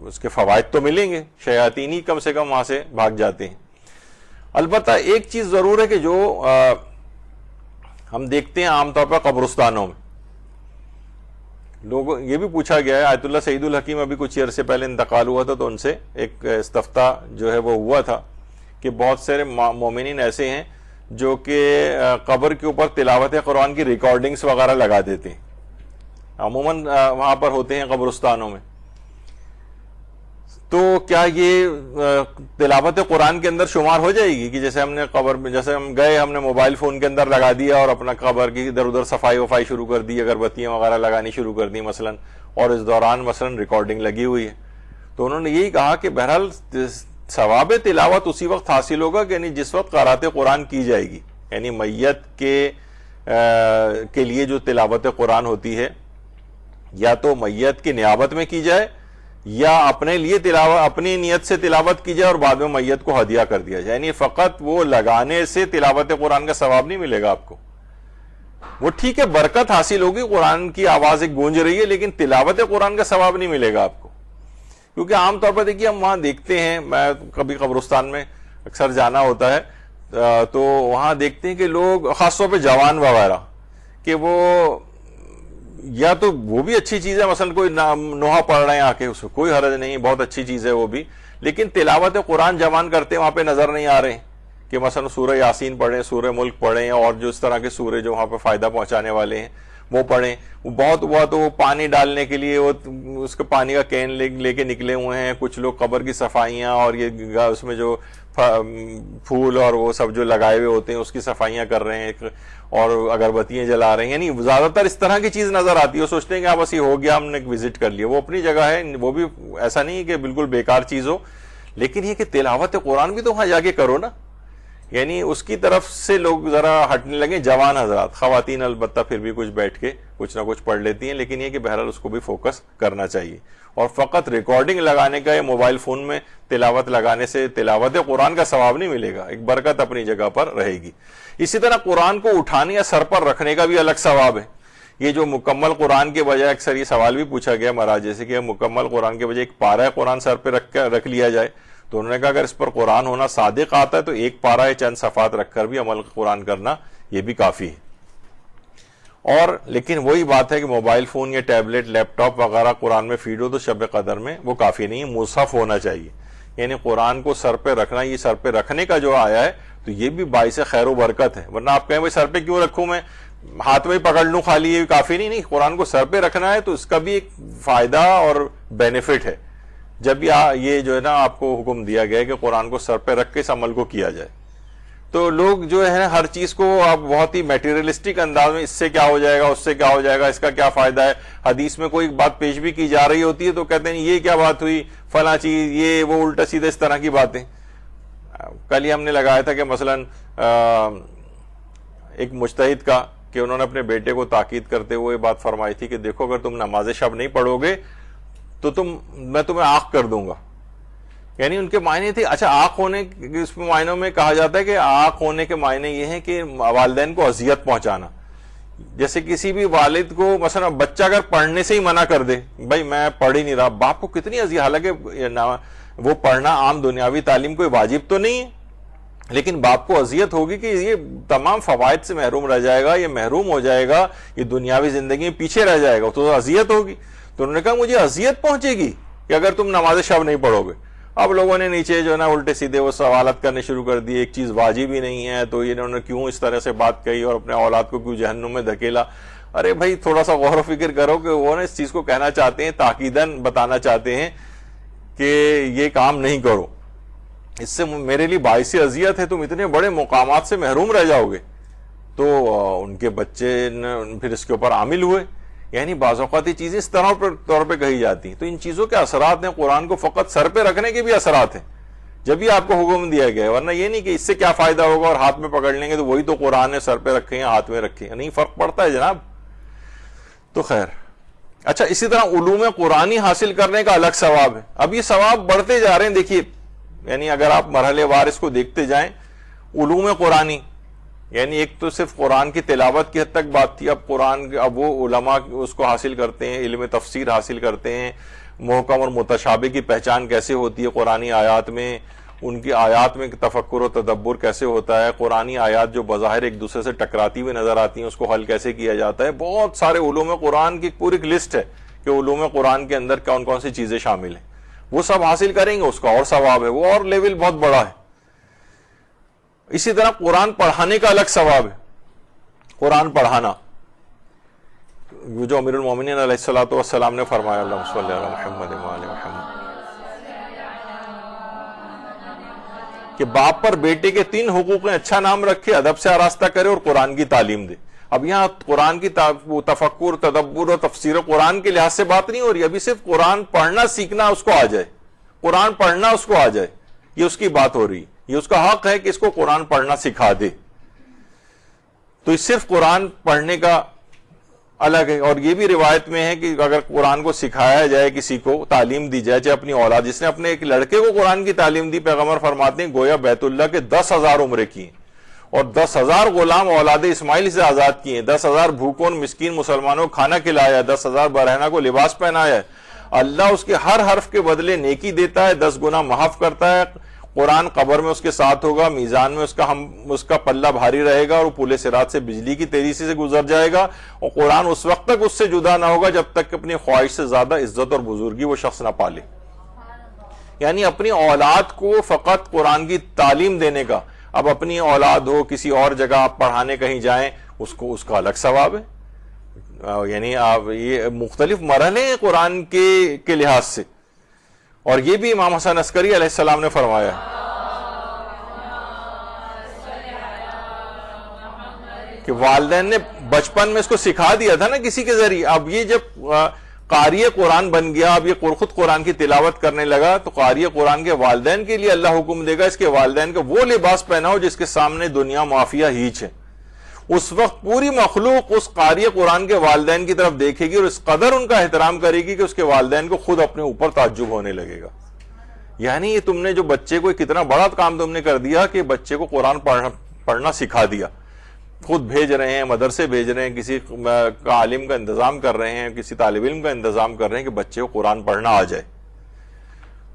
A: اس کے فوائد تو ملیں گے, شیاطین ہی کم سے کم وہاں سے بھاگ جاتے ہیں. البتہ ایک چیز ضرور ہے کہ جو ہم دیکھتے ہیں عام طور پر قبرستانوں میں لوگوں, یہ بھی پوچھا گیا ہے, آیت اللہ سعید الحکیم ابھی کچھ عرصے پہلے انتقال ہوا تھا تو ان سے ایک استفتاء جو ہے وہ ہوا تھا کہ بہت سارے مومنین ایسے ہیں جو کہ قبر کے اوپر تلاوت قرآن کی ریکارڈنگز وغیرہ لگا دیتے ہیں, عموماً وہاں پر ہوتے ہیں قبرستانوں میں. تو کیا یہ تلاوت قرآن کے اندر شمار ہو جائے گی کہ جیسے ہم نے قبر میں, جیسے ہم گئے, ہم نے موبائل فون کے اندر لگا دیا اور اپنا قبر کی ادھر ادھر صفائی وفائی شروع کر دی, اگربتیاں وغیرہ لگانی شروع کر دی مثلا, اور اس دوران مثلا ریکارڈنگ لگی ہوئی ہے, تو انہوں نے یہی کہا کہ بہرحال ثواب تلاوت اسی وقت حاصل ہوگا کہ یعنی جس وقت قرات قرآن کی جائے گی، یعنی میت کے لیے جو تلاوت قرآن ہوتی ہے یا تو میت کی نیابت میں کی جائے یا اپنے لیے اپنی نیت سے تلاوت کی جائے اور بعد میں میت کو ہدیہ کر دیا جائے، یعنی فقط وہ لگانے سے تلاوت قرآن کا ثواب نہیں ملے گا آپ کو. وہ ٹھیک ہے برکت حاصل ہوگی، قرآن کی آواز ایک گونج رہی ہے، لیکن تلاوت قرآن کا ثواب نہیں ملے گا آپ کو. کیونکہ عام طور پر دیکھیے ہم وہاں دیکھتے ہیں، میں کبھی قبرستان میں اکثر جانا ہوتا ہے تو وہاں دیکھتے ہیں کہ لوگ خاص طور پہ جوان وغیرہ کہ وہ یا تو وہ بھی اچھی چیز ہے، مثلا کوئی نوحہ پڑھ رہے ہیں آ کے، اس کو کوئی حرج نہیں، بہت اچھی چیز ہے وہ بھی، لیکن تلاوت قرآن جوان کرتے وہاں پہ نظر نہیں آ رہے ہیں کہ مثلا سورہ یاسین پڑھیں، سورہ ملک پڑھیں اور جو اس طرح کے سورے جو وہاں پہ فائدہ پہنچانے والے ہیں وہ پڑھیں. وہ بہت ہوا تو وہ پانی ڈالنے کے لیے وہ اس کے پانی کا کین لے کے نکلے ہوئے ہیں، کچھ لوگ قبر کی صفائیاں اور یہ اس میں جو پھول اور وہ سب جو لگائے ہوئے ہوتے ہیں اس کی صفائیاں کر رہے ہیں اور اگربتیاں جلا رہے ہیں، یعنی زیادہ تر اس طرح کی چیز نظر آتی ہے. وہ سوچتے ہیں کہ بس یہ ہو گیا، ہم نے وزٹ کر لیا. وہ اپنی جگہ ہے، وہ بھی ایسا نہیں کہ بالکل بیکار چیز ہو، لیکن یہ کہ تلاوت قرآن بھی تو وہاں جا کے کرو نا، یعنی اس کی طرف سے لوگ ذرا ہٹنے لگے. جوان حضرات، خواتین البتہ پھر بھی کچھ بیٹھ کے کچھ نہ کچھ پڑھ لیتی ہیں، لیکن یہ کہ بہرحال اس کو بھی فوکس کرنا چاہیے. اور فقط ریکارڈنگ لگانے کا یا موبائل فون میں تلاوت لگانے سے تلاوت قرآن کا ثواب نہیں ملے گا، ایک برکت اپنی جگہ پر رہے گی. اسی طرح قرآن کو اٹھانے یا سر پر رکھنے کا بھی الگ ثواب ہے. یہ جو مکمل قرآن کے بجائے اکثر یہ سوال بھی پوچھا گیا مہاراج جیسے کہ مکمل قرآن کے بجائے ایک پارہ قرآن سر پہ رکھ لیا جائے، تو انہوں نے کہا اگر اس پر قرآن ہونا صادق آتا ہے تو ایک پارہ چند صفحات رکھ کر بھی عمل قرآن کرنا یہ بھی کافی ہے. اور لیکن وہی بات ہے کہ موبائل فون یا ٹیبلٹ، لیپ ٹاپ وغیرہ قرآن میں فیڈ ہو تو شب قدر میں وہ کافی نہیں، مصحف ہونا چاہیے. یعنی قرآن کو سر پہ رکھنا، یہ سر پہ رکھنے کا جو آیا ہے تو یہ بھی باعث خیر و برکت ہے. ورنہ آپ کہیں بھائی سر پہ کیوں رکھوں، میں ہاتھ میں ہی پکڑ لوں خالی، یہ کافی نہیں. قرآن کو سر پہ رکھنا ہے تو اس کا بھی ایک فائدہ اور بینیفٹ ہے. جب یہ جو ہے نا آپ کو حکم دیا گیا ہے کہ قرآن کو سر پہ رکھ کے اس عمل کو کیا جائے، تو لوگ جو ہے ہر چیز کو آپ بہت ہی میٹیریلسٹک انداز میں اس سے کیا ہو جائے گا، اس سے کیا ہو جائے گا، اس کا کیا فائدہ ہے. حدیث میں کوئی بات پیش بھی کی جا رہی ہوتی ہے تو کہتے ہیں یہ کیا بات ہوئی، فلاں چیز، یہ وہ الٹا سیدھا اس طرح کی باتیں. کل ہی ہم نے لگایا تھا کہ مثلا ایک مجتہد کا کہ انہوں نے اپنے بیٹے کو تاکید کرتے ہوئے بات فرمائی تھی کہ دیکھو اگر تم نماز شب نہیں پڑھو گے تو میں تمہیں آنکھ کر دوں گا. یعنی ان کے معنی تھے. اچھا آنکھ ہونے اس معنوں میں کہا جاتا ہے کہ آنکھ ہونے کے معنی یہ ہیں کہ والدین کو اذیت پہنچانا. جیسے کسی بھی والد کو مثلا بچہ اگر پڑھنے سے ہی منع کر دے، بھائی میں پڑھ ہی نہیں رہا، باپ کو کتنی اذیت، حالانکہ وہ پڑھنا عام دنیاوی تعلیم کوئی واجب تو نہیں ہے، لیکن باپ کو اذیت ہوگی کہ یہ تمام فوائد سے محروم رہ جائے گا، یہ محروم ہو جائے گا، یہ دنیاوی زندگی میں پیچھے رہ جائے گا، تو اذیت ہوگی. تو انہوں نے کہا مجھے اذیت پہنچے گی کہ اگر تم نماز شب نہیں پڑھو گے. اب لوگوں نے نیچے جو ہے نا الٹے سیدھے وہ سوالات کرنے شروع کر دیے، ایک چیز واجب ہی نہیں ہے تو انہوں نے کیوں اس طرح سے بات کہی اور اپنے اولاد کو کیوں جہنم میں دھکیلا. ارے بھائی تھوڑا سا غور و فکر کرو کہ وہ نا اس چیز کو کہنا چاہتے ہیں، تاکیداً بتانا چاہتے ہیں کہ یہ کام نہیں کرو، اس سے میرے لیے باعث اذیت ہے، تم اتنے بڑے مقامات سے محروم رہ جاؤ گے. تو ان کے بچے پھر اس کے اوپر عامل ہوئے. یعنی بعض اوقات یہ چیزیں اس طور پہ کہی جاتی ہیں. تو ان چیزوں کے اثرات ہیں، قرآن کو فقط سر پہ رکھنے کے بھی اثرات ہیں جب یہ آپ کو حکم دیا گیا ہے. ورنہ یہ نہیں کہ اس سے کیا فائدہ ہوگا اور ہاتھ میں پکڑ لیں گے تو وہی تو قرآن ہے، سر پہ رکھیں یا ہاتھ میں رکھیں، نہیں فرق پڑتا ہے جناب. تو خیر اچھا، اسی طرح علوم قرآنی حاصل کرنے کا الگ ثواب ہے. اب یہ ثواب بڑھتے جا رہے ہیں. دیکھیے یعنی اگر آپ مرحلے وار اس کو دیکھتے جائیں، علوم قرآنی یعنی ایک تو صرف قرآن کی تلاوت کی حد تک بات تھی، اب وہ علماء اس کو حاصل کرتے ہیں، علم تفسیر حاصل کرتے ہیں، محکم اور متشابہ کی پہچان کیسے ہوتی ہے قرآنی آیات میں، ان کی آیات میں تفکر و تدبر کیسے ہوتا ہے، قرآنی آیات جو بظاہر ایک دوسرے سے ٹکراتی ہوئی نظر آتی ہیں اس کو حل کیسے کیا جاتا ہے. بہت سارے علوم قرآن کی پوری ایک لسٹ ہے کہ علوم قرآن کے اندر کون کون سی چیزیں شامل ہیں. وہ سب حاصل کریں گے، اس کا اور ثواب ہے، وہ اور لیول بہت بڑا ہے. اسی طرح قرآن پڑھانے کا الگ ثواب ہے. قرآن پڑھانا جو امیر المومنین علیہ الصلوۃ والسلام نے فرمایا، اللہم صلی علی محمد وعلی محمد، کہ باپ پر بیٹے کے 3 حقوق ہیں: اچھا نام رکھے، ادب سے آراستہ کرے اور قرآن کی تعلیم دے. اب یہاں قرآن کی تفکر، تدبر اور تفسیر قرآن کے لحاظ سے بات نہیں ہو رہی، ابھی صرف قرآن پڑھنا سیکھنا اس کو آ جائے، قرآن پڑھنا اس کو آ جائے. یہ اس کی بات ہو رہی، یہ اس کا حق ہے کہ اس کو قرآن پڑھنا سکھا دے. تو اس صرف قرآن پڑھنے کا الگ ہے. اور یہ بھی روایت میں ہے کہ اگر قرآن کو سکھایا جائے، کسی کو تعلیم دی جائے، چاہے اپنی اولاد، جس نے اپنے ایک لڑکے کو قرآن کی تعلیم دی، پیغمبر فرماتے ہیں گویا بیت اللہ کے 10,000 عمرے کی ہیں اور 10,000 غلام اولاد اسماعیل سے آزاد کیے ہیں، 10,000 بھوکوں مسکین مسلمانوں کو کھانا کھلایا ہے، 10,000 برہنہ کو لباس پہنایا ہے. اللہ اس کے ہر حرف کے بدلے نیکی دیتا ہے، 10 گنا معاف کرتا ہے. قرآن قبر میں اس کے ساتھ ہوگا، میزان میں اس کا پلہ بھاری رہے گا اور وہ پل صراط سے بجلی کی تیزی سے گزر جائے گا. اور قرآن اس وقت تک اس سے جدا نہ ہوگا جب تک کہ اپنی خواہش سے زیادہ عزت اور بزرگی وہ شخص نہ پالے. یعنی اپنی اولاد کو فقط قرآن کی تعلیم دینے کا، اب اپنی اولاد ہو کسی اور جگہ آپ پڑھانے کہیں جائیں، اس کا الگ ثواب ہے. یعنی آپ یہ مختلف مرحلے ہیں قرآن کے لحاظ سے. اور یہ بھی امام حسن عسکری علیہ السلام نے فرمایا کہ والدین نے بچپن میں اس کو سکھا دیا تھا نا کسی کے ذریعے. اب یہ جب قاری قرآن بن گیا، اب یہ خود قرآن کی تلاوت کرنے لگا، تو قاری قرآن کے والدین کے لیے اللہ حکم دے گا اس کے والدین کو وہ لباس پہناؤ جس کے سامنے دنیا معافیہ ہیچ ہے. اس وقت پوری مخلوق اس قاری قرآن کے والدین کی طرف دیکھے گی اور اس قدر ان کا احترام کرے گی کہ اس کے والدین کو خود اپنے اوپر تعجب ہونے لگے گا. یعنی یہ تم نے جو بچے کو کتنا بڑا کام تم نے کر دیا کہ بچے کو قرآن پڑھنا سکھا دیا. خود بھیج رہے ہیں، مدرسے بھیج رہے ہیں، کسی عالم کا انتظام کر رہے ہیں، کسی طالب علم کا انتظام کر رہے ہیں کہ بچے کو قرآن پڑھنا آ جائے.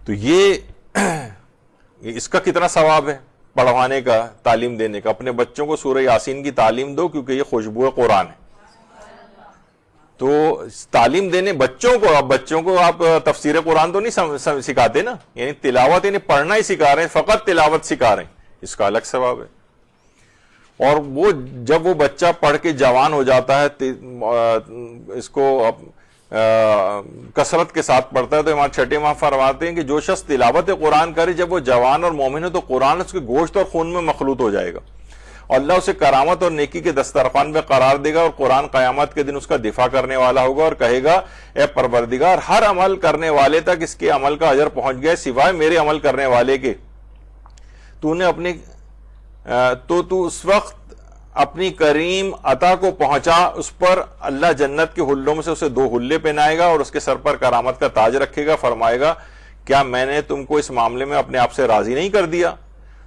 A: تو یہ اس کا کتنا ثواب ہے پڑھوانے کا، تعلیم دینے کا. اپنے بچوں کو سورہ یاسین کی تعلیم دو کیونکہ یہ خوشبو قرآن ہے. تو تعلیم دینے بچوں کو آپ تفسیر قرآن تو نہیں سکھاتے نا، یعنی تلاوت، یعنی پڑھنا ہی سکھا رہے ہیں، فقط تلاوت سکھا رہے ہیں، اس کا الگ ثواب ہے. اور وہ جب وہ بچہ پڑھ کے جوان ہو جاتا ہے، اس کو کثرت کے ساتھ پڑھتا ہے، تو امام چھٹے امام فرماتے ہیں کہ جو شخص تلاوت قرآن کرے جب وہ جوان اور مومن ہے تو قرآن اس کے گوشت اور خون میں مخلوط ہو جائے گا. اور اللہ اسے کرامت اور نیکی کے دسترخوان میں قرار دے گا اور قرآن قیامت کے دن اس کا دفاع کرنے والا ہوگا اور کہے گا اے پروردگار، ہر عمل کرنے والے تک اس کے عمل کا اجر پہنچ گیا سوائے میرے عمل کرنے والے کے. تو اس وقت اپنی کریم عطا کو پہنچا، اس پر اللہ جنت کے حلوں میں سے اسے 2 حلے پہنائے گا اور اس کے سر پر کرامت کا تاج رکھے گا. فرمائے گا کیا میں نے تم کو اس معاملے میں اپنے آپ سے راضی نہیں کر دیا؟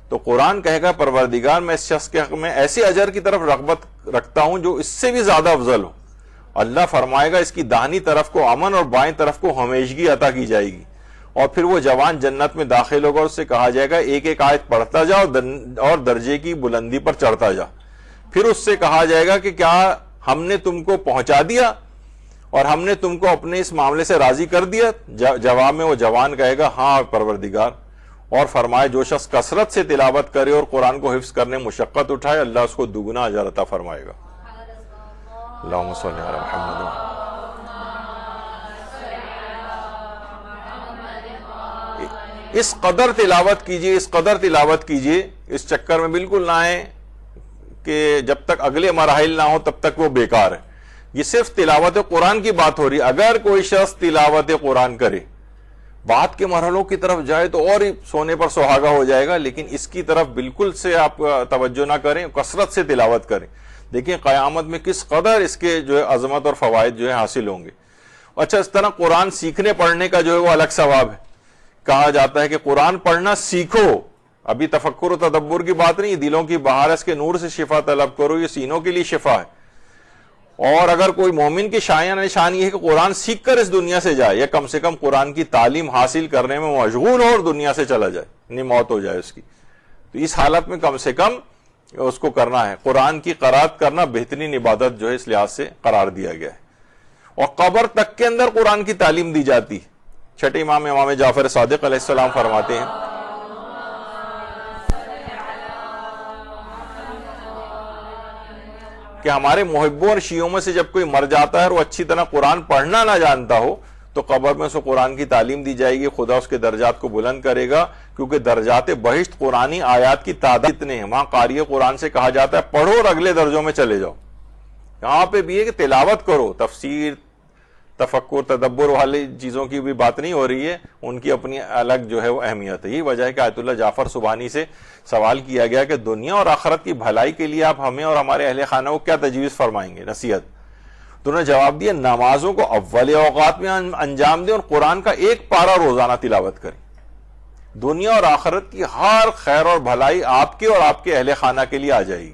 A: تو قرآن کہے گا پروردگار، میں اس شخص کے حق میں ایسے اجر کی طرف رغبت رکھتا ہوں جو اس سے بھی زیادہ افضل ہو. اللہ فرمائے گا اس کی داہنی طرف کو امن اور بائیں طرف کو ہمیشگی عطا کی جائے گی. اور پھر وہ جوان جنت میں داخل ہوگا اور اس سے کہا جائے گا ایک ایک آیت پڑھتا جا اور درجے کی بلندی پر چڑھتا جا. پھر اس سے کہا جائے گا کہ کیا ہم نے تم کو پہنچا دیا اور ہم نے تم کو اپنے اس معاملے سے راضی کر دیا؟ جواب میں وہ جوان کہے گا ہاں پروردگار. اور فرمائے جو شخص کثرت سے تلاوت کرے اور قرآن کو حفظ کرنے مشقت اٹھائے، اللہ اس کو دگنا اجر عطا فرمائے گا. اللہم صلی علی محمد. اس قدر تلاوت کیجئے، اس قدر تلاوت کیجئے، اس چکر میں بالکل نہ آئیں کہ جب تک اگلے مراحل نہ ہو تب تک وہ بیکار ہے. یہ صرف تلاوت قرآن کی بات ہو رہی ہے. اگر کوئی شخص تلاوت قرآن کرے، بعد کے مرحلوں کی طرف جائے تو اور ہی سونے پر سہاگا ہو جائے گا، لیکن اس کی طرف بالکل سے آپ توجہ نہ کریں، کثرت سے تلاوت کریں. دیکھیں قیامت میں کس قدر اس کے جو ہے عظمت اور فوائد جو ہے حاصل ہوں گے. اچھا، اس طرح قرآن سیکھنے پڑھنے کا جو ہے وہ الگ ثواب ہے. کہا جاتا ہے کہ قرآن پڑھنا سیکھو. ابھی تفکر و تدبر کی بات نہیں، دلوں کی بہار ہے، اس کے نور سے شفا طلب کرو، یہ سینوں کے لیے شفا ہے. اور اگر کوئی مومن کی شان یہ ہے کہ قرآن سیکھ کر اس دنیا سے جائے، یا کم سے کم قرآن کی تعلیم حاصل کرنے میں مشغول ہو اور دنیا سے چلا جائے، یعنی موت ہو جائے اس کی، تو اس حالت میں کم سے کم اس کو کرنا ہے. قرآن کی قرات کرنا بہترین عبادت جو ہے اس لحاظ سے قرار دیا گیا ہے. اور قبر تک کے اندر قرآن کی تعلیم دی جاتی ہے. چھٹے امام جعفر صادق علیہ السلام فرماتے ہیں کہ ہمارے محبوں اور شیعوں میں سے جب کوئی مر جاتا ہے اور وہ اچھی طرح قرآن پڑھنا نہ جانتا ہو تو قبر میں اسے قرآن کی تعلیم دی جائے گی. خدا اس کے درجات کو بلند کرے گا، کیونکہ درجات بہشت قرآنی آیات کی تعداد اتنے ہیں. وہاں قاری قرآن سے کہا جاتا ہے پڑھو اور اگلے درجوں میں چلے جاؤ. یہاں پہ بھی ہے کہ تلاوت کرو، تفسیر، تفکر تدبر والی چیزوں کی بھی بات نہیں ہو رہی ہے، ان کی اپنی الگ جو ہے وہ اہمیت ہے۔ یہی وجہ ہے کہ آیت اللہ جعفر سبحانی سے سوال کیا گیا کہ دنیا اور آخرت کی بھلائی کے لیے آپ ہمیں اور ہمارے اہل خانہ کو کیا تجویز فرمائیں گے، نصیحت؟ تو انہوں نے جواب دیا نمازوں کو اول اوقات میں انجام دیں اور قرآن کا ایک پارہ روزانہ تلاوت کریں، دنیا اور آخرت کی ہر خیر اور بھلائی آپ کے اور آپ کے اہل خانہ کے لیے آ جائے گی۔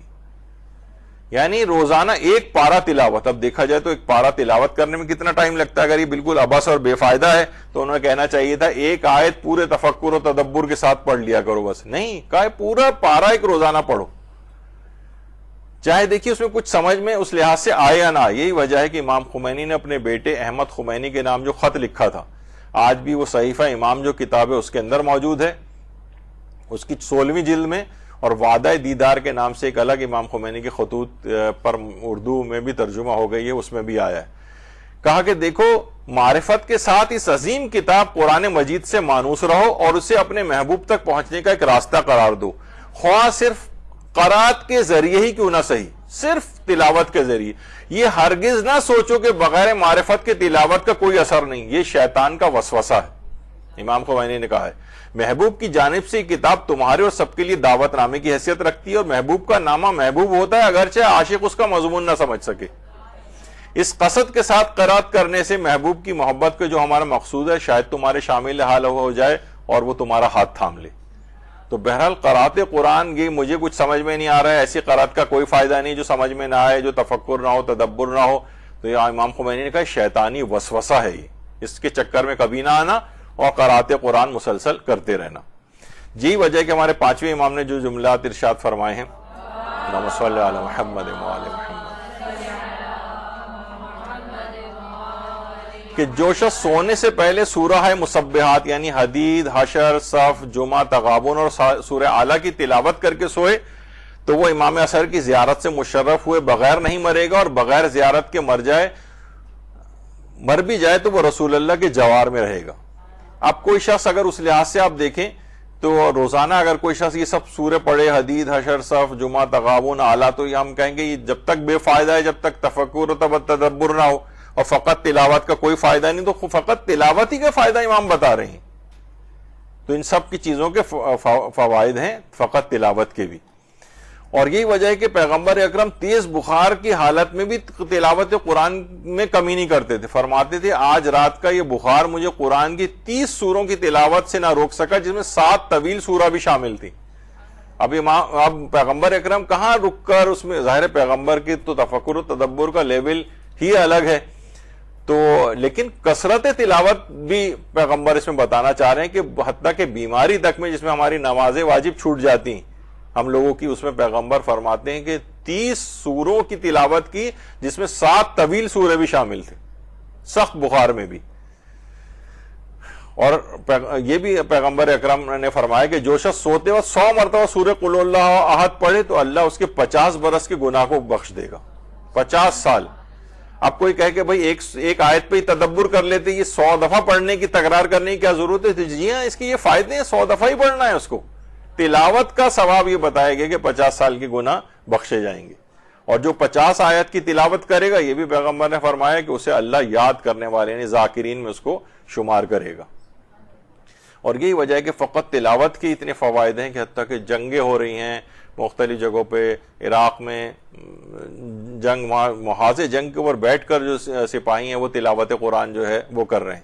A: یعنی روزانہ ایک پارہ تلاوت۔ اب دیکھا جائے تو ایک پارہ تلاوت کرنے میں کتنا ٹائم لگتا ہے؟ اگر یہ بالکل عبث اور بے فائدہ ہے تو انہوں نے کہنا چاہیے تھا ایک آیت پورے تفکر و تدبر کے ساتھ پڑھ لیا کرو، بس نہیں کہا پورا پارہ ایک روزانہ پڑھو، چاہے دیکھیے اس میں کچھ سمجھ میں اس لحاظ سے آئے یا نہ آئے۔ یہی وجہ ہے کہ امام خمینی نے اپنے بیٹے احمد خمینی کے نام جو خط لکھا تھا، آج بھی وہ صحیفہ امام جو کتاب ہے اس کے اندر موجود ہے، اس کی 16ویں جلد میں، اور وعدہ دیدار کے نام سے ایک الگ امام خمینی کے خطوط پر اردو میں بھی ترجمہ ہو گئی ہے، اس میں بھی آیا ہے۔ کہا کہ دیکھو معرفت کے ساتھ اس عظیم کتاب قرآن مجید سے مانوس رہو اور اسے اپنے محبوب تک پہنچنے کا ایک راستہ قرار دو، خواہ صرف قرات کے ذریعے ہی کیوں نہ صحیح، صرف تلاوت کے ذریعے۔ یہ ہرگز نہ سوچو کہ بغیر معرفت کے تلاوت کا کوئی اثر نہیں، یہ شیطان کا وسوسہ ہے۔ امام خمینی نے کہا ہے محبوب کی جانب سے یہ کتاب تمہارے اور سب کے لیے دعوت نامے کی حیثیت رکھتی ہے، اور محبوب کا نامہ محبوب ہوتا ہے اگرچہ عاشق اس کا مضمون نہ سمجھ سکے۔ اس قصد کے ساتھ قرات کرنے سے محبوب کی محبت کے جو ہمارا مقصود ہے شاید تمہارے شامل حال ہو جائے اور وہ تمہارا ہاتھ تھام لے۔ تو بہرحال قرات قرآن یہ مجھے کچھ سمجھ میں نہیں آ رہا ہے، ایسی قرات کا کوئی فائدہ نہیں جو سمجھ میں نہ آئے، جو تفکر نہ ہو، تدبر نہ ہو۔ تو یہ امام خمینی نے کہا شیطانی وسوسہ ہے، یہ اس کے چکر میں کبھی نہ آنا اور قرات قرآن مسلسل کرتے رہنا۔ یہی وجہ ہے کہ ہمارے 5ویں امام نے جو جملات ارشاد فرمائے ہیں، اللہم صلی علی محمد وآل محمد، کہ جو شخص سونے سے پہلے سورہ مسبحات یعنی حدید، حشر، صف، جمعہ، تغابن اور سورہ اعلیٰ کی تلاوت کر کے سوئے تو وہ امام اثر کی زیارت سے مشرف ہوئے بغیر نہیں مرے گا، اور بغیر زیارت کے مر بھی جائے تو وہ رسول اللہ کے جوار میں رہے گا۔ اب کوئی شخص اگر اس لحاظ سے آپ دیکھیں تو روزانہ اگر کوئی شخص یہ سب سورے پڑھے، حدید، حشر، صف، جمعہ، تغابن، اعلیٰ، تو یہ ہم کہیں گے یہ جب تک بے فائدہ ہے، جب تک تفکر و تدبر نہ ہو اور فقط تلاوت کا کوئی فائدہ نہیں، تو فقط تلاوت ہی کا فائدہ امام بتا رہے ہیں۔ تو ان سب کی چیزوں کے فوائد ہیں فقط تلاوت کے بھی۔ اور یہی وجہ ہے کہ پیغمبر اکرم تیز بخار کی حالت میں بھی تلاوت قرآن میں کمی نہیں کرتے تھے، فرماتے تھے آج رات کا یہ بخار مجھے قرآن کی 30 سوروں کی تلاوت سے نہ روک سکا، جس میں 7 طویل سورہ بھی شامل تھی۔ اب پیغمبر اکرم کہاں رک کر اس میں، ظاہر پیغمبر کی تو تفکر و تدبر کا لیول ہی الگ ہے، تو لیکن کثرت تلاوت بھی پیغمبر اس میں بتانا چاہ رہے ہیں کہ حتیٰ کہ بیماری تک میں جس میں ہماری نمازیں واجب چھوٹ جاتی ہیں ہم لوگوں کی، اس میں پیغمبر فرماتے ہیں کہ 30 سوروں کی تلاوت کی جس میں 7 طویل سورے بھی شامل تھے سخت بخار میں بھی۔ اور یہ بھی پیغمبر اکرم نے فرمایا کہ جو شخص سوتے وقت 100 مرتبہ سورہ قل اللہ احد پڑھے تو اللہ اس کے 50 برس کے گناہ کو بخش دے گا، 50 سال۔ اب کوئی کہے کہ بھائی ایک آیت پہ ہی تدبر کر لیتے، یہ 100 دفعہ پڑھنے کی تکرار کرنے کی کیا ضرورت ہے؟ جی ہاں، اس کی یہ فائدے ہیں، 100 دفعہ ہی پڑھنا ہے اس کو۔ تلاوت کا ثواب یہ بتایا گیا کہ 50 سال کے گناہ بخشے جائیں گے، اور جو 50 آیت کی تلاوت کرے گا یہ بھی پیغمبر نے فرمایا کہ اسے اللہ یاد کرنے والے یعنی ذاکرین میں اس کو شمار کرے گا۔ اور یہی وجہ ہے کہ فقط تلاوت کے اتنے فوائد ہیں کہ حتیٰ کہ جنگیں ہو رہی ہیں مختلف جگہوں پہ، عراق میں جنگ، محاذ جنگ کے اوپر بیٹھ کر جو سپاہی ہیں وہ تلاوت قرآن جو ہے وہ کر رہے ہیں،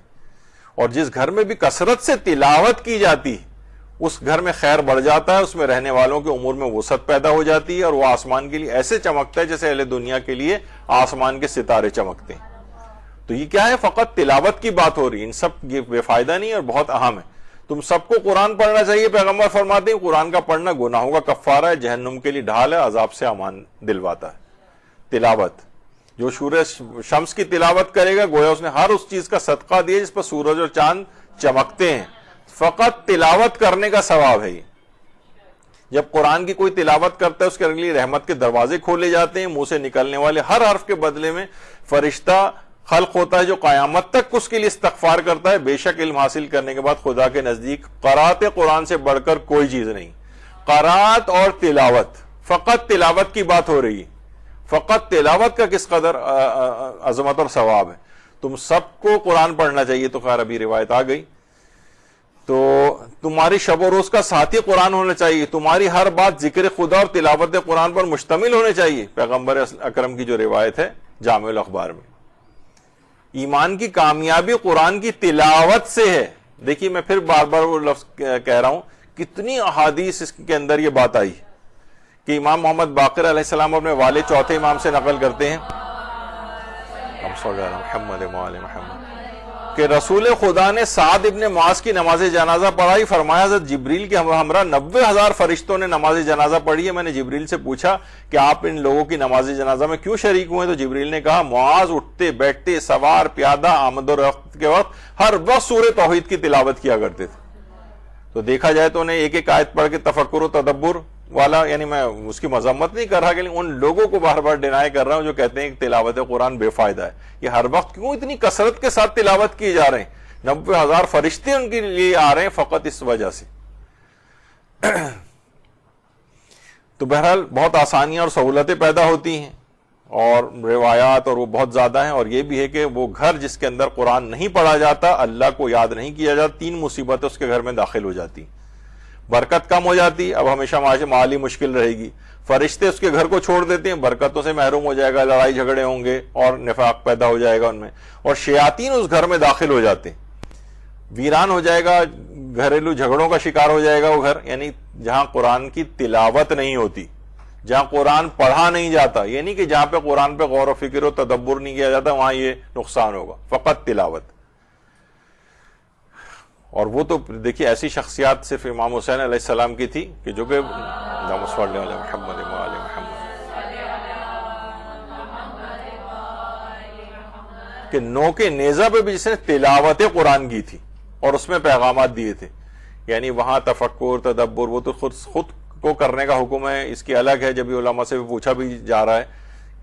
A: اور جس گھر میں بھی کثرت سے تلاوت کی جاتی ہے اس گھر میں خیر بڑھ جاتا ہے، اس میں رہنے والوں کے امور میں وسعت پیدا ہو جاتی ہے، اور وہ آسمان کے لیے ایسے چمکتا ہے جیسے اہل دنیا کے لیے آسمان کے ستارے چمکتے ہیں۔ تو یہ کیا ہے؟ فقط تلاوت کی بات ہو رہی ہے، ان سب یہ بے فائدہ نہیں اور بہت اہم ہے۔ تم سب کو قرآن پڑھنا چاہیے، پیغمبر فرماتے ہیں قرآن کا پڑھنا گناہوں کا کفارہ ہے، جہنم کے لیے ڈھال ہے، عذاب سے امان دلواتا ہے۔ تلاوت، جو سورہ شمس کی تلاوت کرے گا گویا اس نے ہر اس چیز کا صدقہ دیا جس پر سورج اور چاند چمکتے ہیں، فقط تلاوت کرنے کا ثواب ہے یہ۔ جب قرآن کی کوئی تلاوت کرتا ہے اس کے لیے رحمت کے دروازے کھولے جاتے ہیں، منہ سے نکلنے والے ہر حرف کے بدلے میں فرشتہ خلق ہوتا ہے جو قیامت تک اس کے لیے استغفار کرتا ہے۔ بے شک علم حاصل کرنے کے بعد خدا کے نزدیک قرات قرآن سے بڑھ کر کوئی چیز نہیں۔ قرات اور تلاوت، فقط تلاوت کی بات ہو رہی ہے، فقط تلاوت کا کس قدر عظمت اور ثواب ہے۔ تم سب کو قرآن پڑھنا چاہیے. تو خیر ابھی روایت آ گئی. تو تمہاری شب و روز کا ساتھی قرآن ہونا چاہیے, تمہاری ہر بات ذکر خدا اور تلاوت قرآن پر مشتمل ہونے چاہیے. پیغمبر اکرم کی جو روایت ہے جامع الاخبار میں. ایمان کی کامیابی قرآن کی تلاوت سے ہے. دیکھیے میں پھر بار بار وہ لفظ کہہ رہا ہوں, کتنی احادیث اس کے اندر یہ بات آئی کہ امام محمد باقر علیہ السلام اپنے والد چوتھے امام سے نقل کرتے ہیں محمد کہ رسول خدا نے سعد ابن معاذ کی نماز جنازہ پڑھائی. فرمایا حضرت جبریل کے ہمراہ 90,000 فرشتوں نے نماز جنازہ پڑھی ہے. میں نے جبریل سے پوچھا کہ آپ ان لوگوں کی نماز جنازہ میں کیوں شریک ہوئے؟ تو جبریل نے کہا معاذ اٹھتے بیٹھتے سوار پیادہ آمد و رفت کے وقت ہر وقت سورہ توحید کی تلاوت کیا کرتے تھے. تو دیکھا جائے تو انہیں ایک ایک آیت پڑھ کے تفکر و تدبر والا, یعنی میں اس کی مذمت نہیں کر رہا کہ ان لوگوں کو بار بار ڈینائی کر رہا ہوں جو کہتے ہیں کہ تلاوت قرآن بے فائدہ ہے. یہ ہر وقت کیوں اتنی کثرت کے ساتھ تلاوت کی جا رہے ہیں؟ 90,000 فرشتے ان کے لیے آ رہے ہیں فقط اس وجہ سے. تو بہرحال بہت آسانیاں اور سہولتیں پیدا ہوتی ہیں اور روایات اور وہ بہت زیادہ ہیں. اور یہ بھی ہے کہ وہ گھر جس کے اندر قرآن نہیں پڑھا جاتا, اللہ کو یاد نہیں کیا جاتا, 3 مصیبتیں اس کے گھر میں داخل ہو جاتی. برکت کم ہو جاتی, اب ہمیشہ مالی مشکل رہے گی. فرشتے اس کے گھر کو چھوڑ دیتے ہیں, برکتوں سے محروم ہو جائے گا, لڑائی جھگڑے ہوں گے اور نفاق پیدا ہو جائے گا ان میں. اور شیاطین اس گھر میں داخل ہو جاتے ہیں, ویران ہو جائے گا, گھریلو جھگڑوں کا شکار ہو جائے گا وہ گھر. یعنی جہاں قرآن کی تلاوت نہیں ہوتی, جہاں قرآن پڑھا نہیں جاتا, یہ نہیں کہ جہاں پہ قرآن پہ غور و فکر و تدبر نہیں کیا جاتا وہاں یہ نقصان ہوگا, فقط تلاوت. اور وہ تو دیکھیے ایسی شخصیات صرف امام حسین علیہ السلام کی تھی کہ جو کہ کہ نو کے نیزہ پہ بھی جس نے تلاوت قرآن کی تھی اور اس میں پیغامات دیے تھے. یعنی وہاں تفکر تدبر وہ تو خود کو کرنے کا حکم ہے, اس کی الگ ہے. جب علماء سے بھی پوچھا بھی جا رہا ہے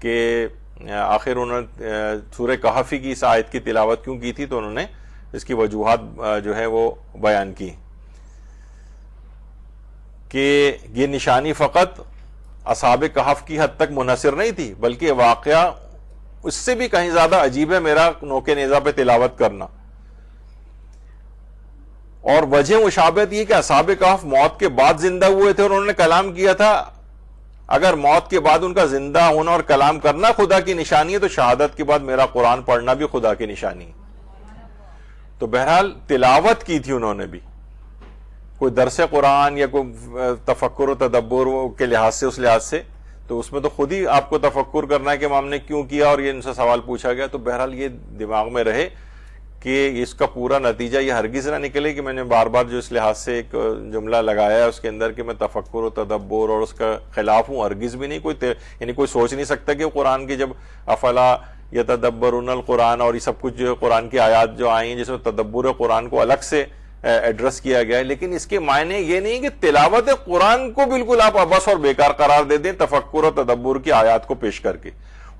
A: کہ آخر انہوں نے سورہ کہفی کی اس آیت کی تلاوت کیوں کی تھی, تو انہوں نے اس کی وجوہات جو ہے وہ بیان کی کہ یہ نشانی فقط اصحاب کہف کی حد تک منحصر نہیں تھی, بلکہ واقعہ اس سے بھی کہیں زیادہ عجیب ہے میرا نوکے نیزہ پہ تلاوت کرنا. اور وجہ مشابہت یہ کہ اصحاب کہف موت کے بعد زندہ ہوئے تھے اور انہوں نے کلام کیا تھا. اگر موت کے بعد ان کا زندہ ہونا اور کلام کرنا خدا کی نشانی ہے, تو شہادت کے بعد میرا قرآن پڑھنا بھی خدا کی نشانی ہے. تو بہرحال تلاوت کی تھی انہوں نے بھی, کوئی درس قرآن یا کوئی تفکر و تدبر کے لحاظ سے, اس لحاظ سے تو اس میں تو خود ہی آپ کو تفکر کرنا ہے کہ امام نے کیوں کیا اور یہ ان سے سوال پوچھا گیا. تو بہرحال یہ دماغ میں رہے کہ اس کا پورا نتیجہ یہ ہرگز نہ نکلے کہ میں نے بار بار جو اس لحاظ سے ایک جملہ لگایا ہے اس کے اندر کہ میں تفکر و تدبر اور اس کا خلاف ہوں, ہرگز بھی نہیں. یعنی کوئی سوچ نہیں سکتا کہ قرآن کی جب افلا یتدبرون القرآن اور یہ سب کچھ جو قرآن کی آیات جو آئی ہیں جس میں تدبر قرآن کو الگ سے ایڈریس کیا گیا ہے, لیکن اس کے معنی یہ نہیں کہ تلاوت قرآن کو بالکل آپ عبث اور بیکار قرار دے دیں تفکر و تدبر کی آیات کو پیش کر کے.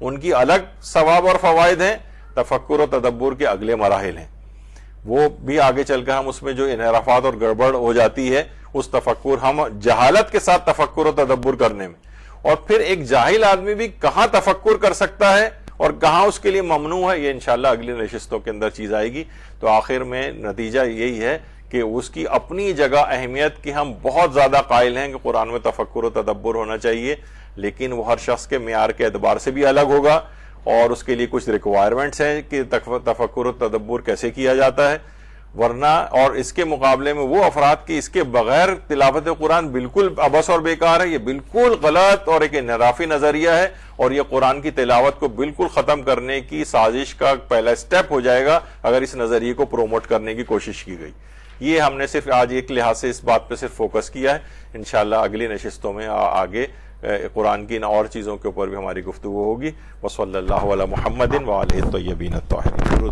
A: ان کی الگ ثواب اور فوائد ہیں, تفکر و تدبر کے اگلے مراحل ہیں, وہ بھی آگے چل کر ہم اس میں جو انحرافات اور گڑبڑ ہو جاتی ہے اس تفکر, ہم جہالت کے ساتھ تفکر و تدبر کرنے میں, اور پھر ایک جاہل آدمی بھی کہاں تفکر کر سکتا ہے اور کہاں اس کے لیے ممنوع ہے, یہ انشاءاللہ اگلی نشستوں کے اندر چیز آئے گی. تو آخر میں نتیجہ یہی ہے کہ اس کی اپنی جگہ اہمیت کی ہم بہت زیادہ قائل ہیں کہ قرآن میں تفکر و تدبر ہونا چاہیے, لیکن وہ ہر شخص کے معیار کے اعتبار سے بھی الگ ہوگا اور اس کے لیے کچھ ریکوائرمنٹس ہیں کہ تفکر و تدبر کیسے کیا جاتا ہے. ورنہ اور اس کے مقابلے میں وہ افراد کی اس کے بغیر تلاوت قرآن بالکل عبث اور بیکار ہے, یہ بالکل غلط اور ایک انحرافی نظریہ ہے, اور یہ قرآن کی تلاوت کو بالکل ختم کرنے کی سازش کا پہلا سٹیپ ہو جائے گا اگر اس نظریے کو پروموٹ کرنے کی کوشش کی گئی. یہ ہم نے صرف آج ایک لحاظ سے اس بات پہ صرف فوکس کیا ہے. انشاءاللہ اگلی نشستوں میں آگے قرآن کی ان اور چیزوں کے اوپر بھی ہماری گفتگو ہوگی. وصلی اللہ علی محمد وآلہ الطیبین الطاہرین.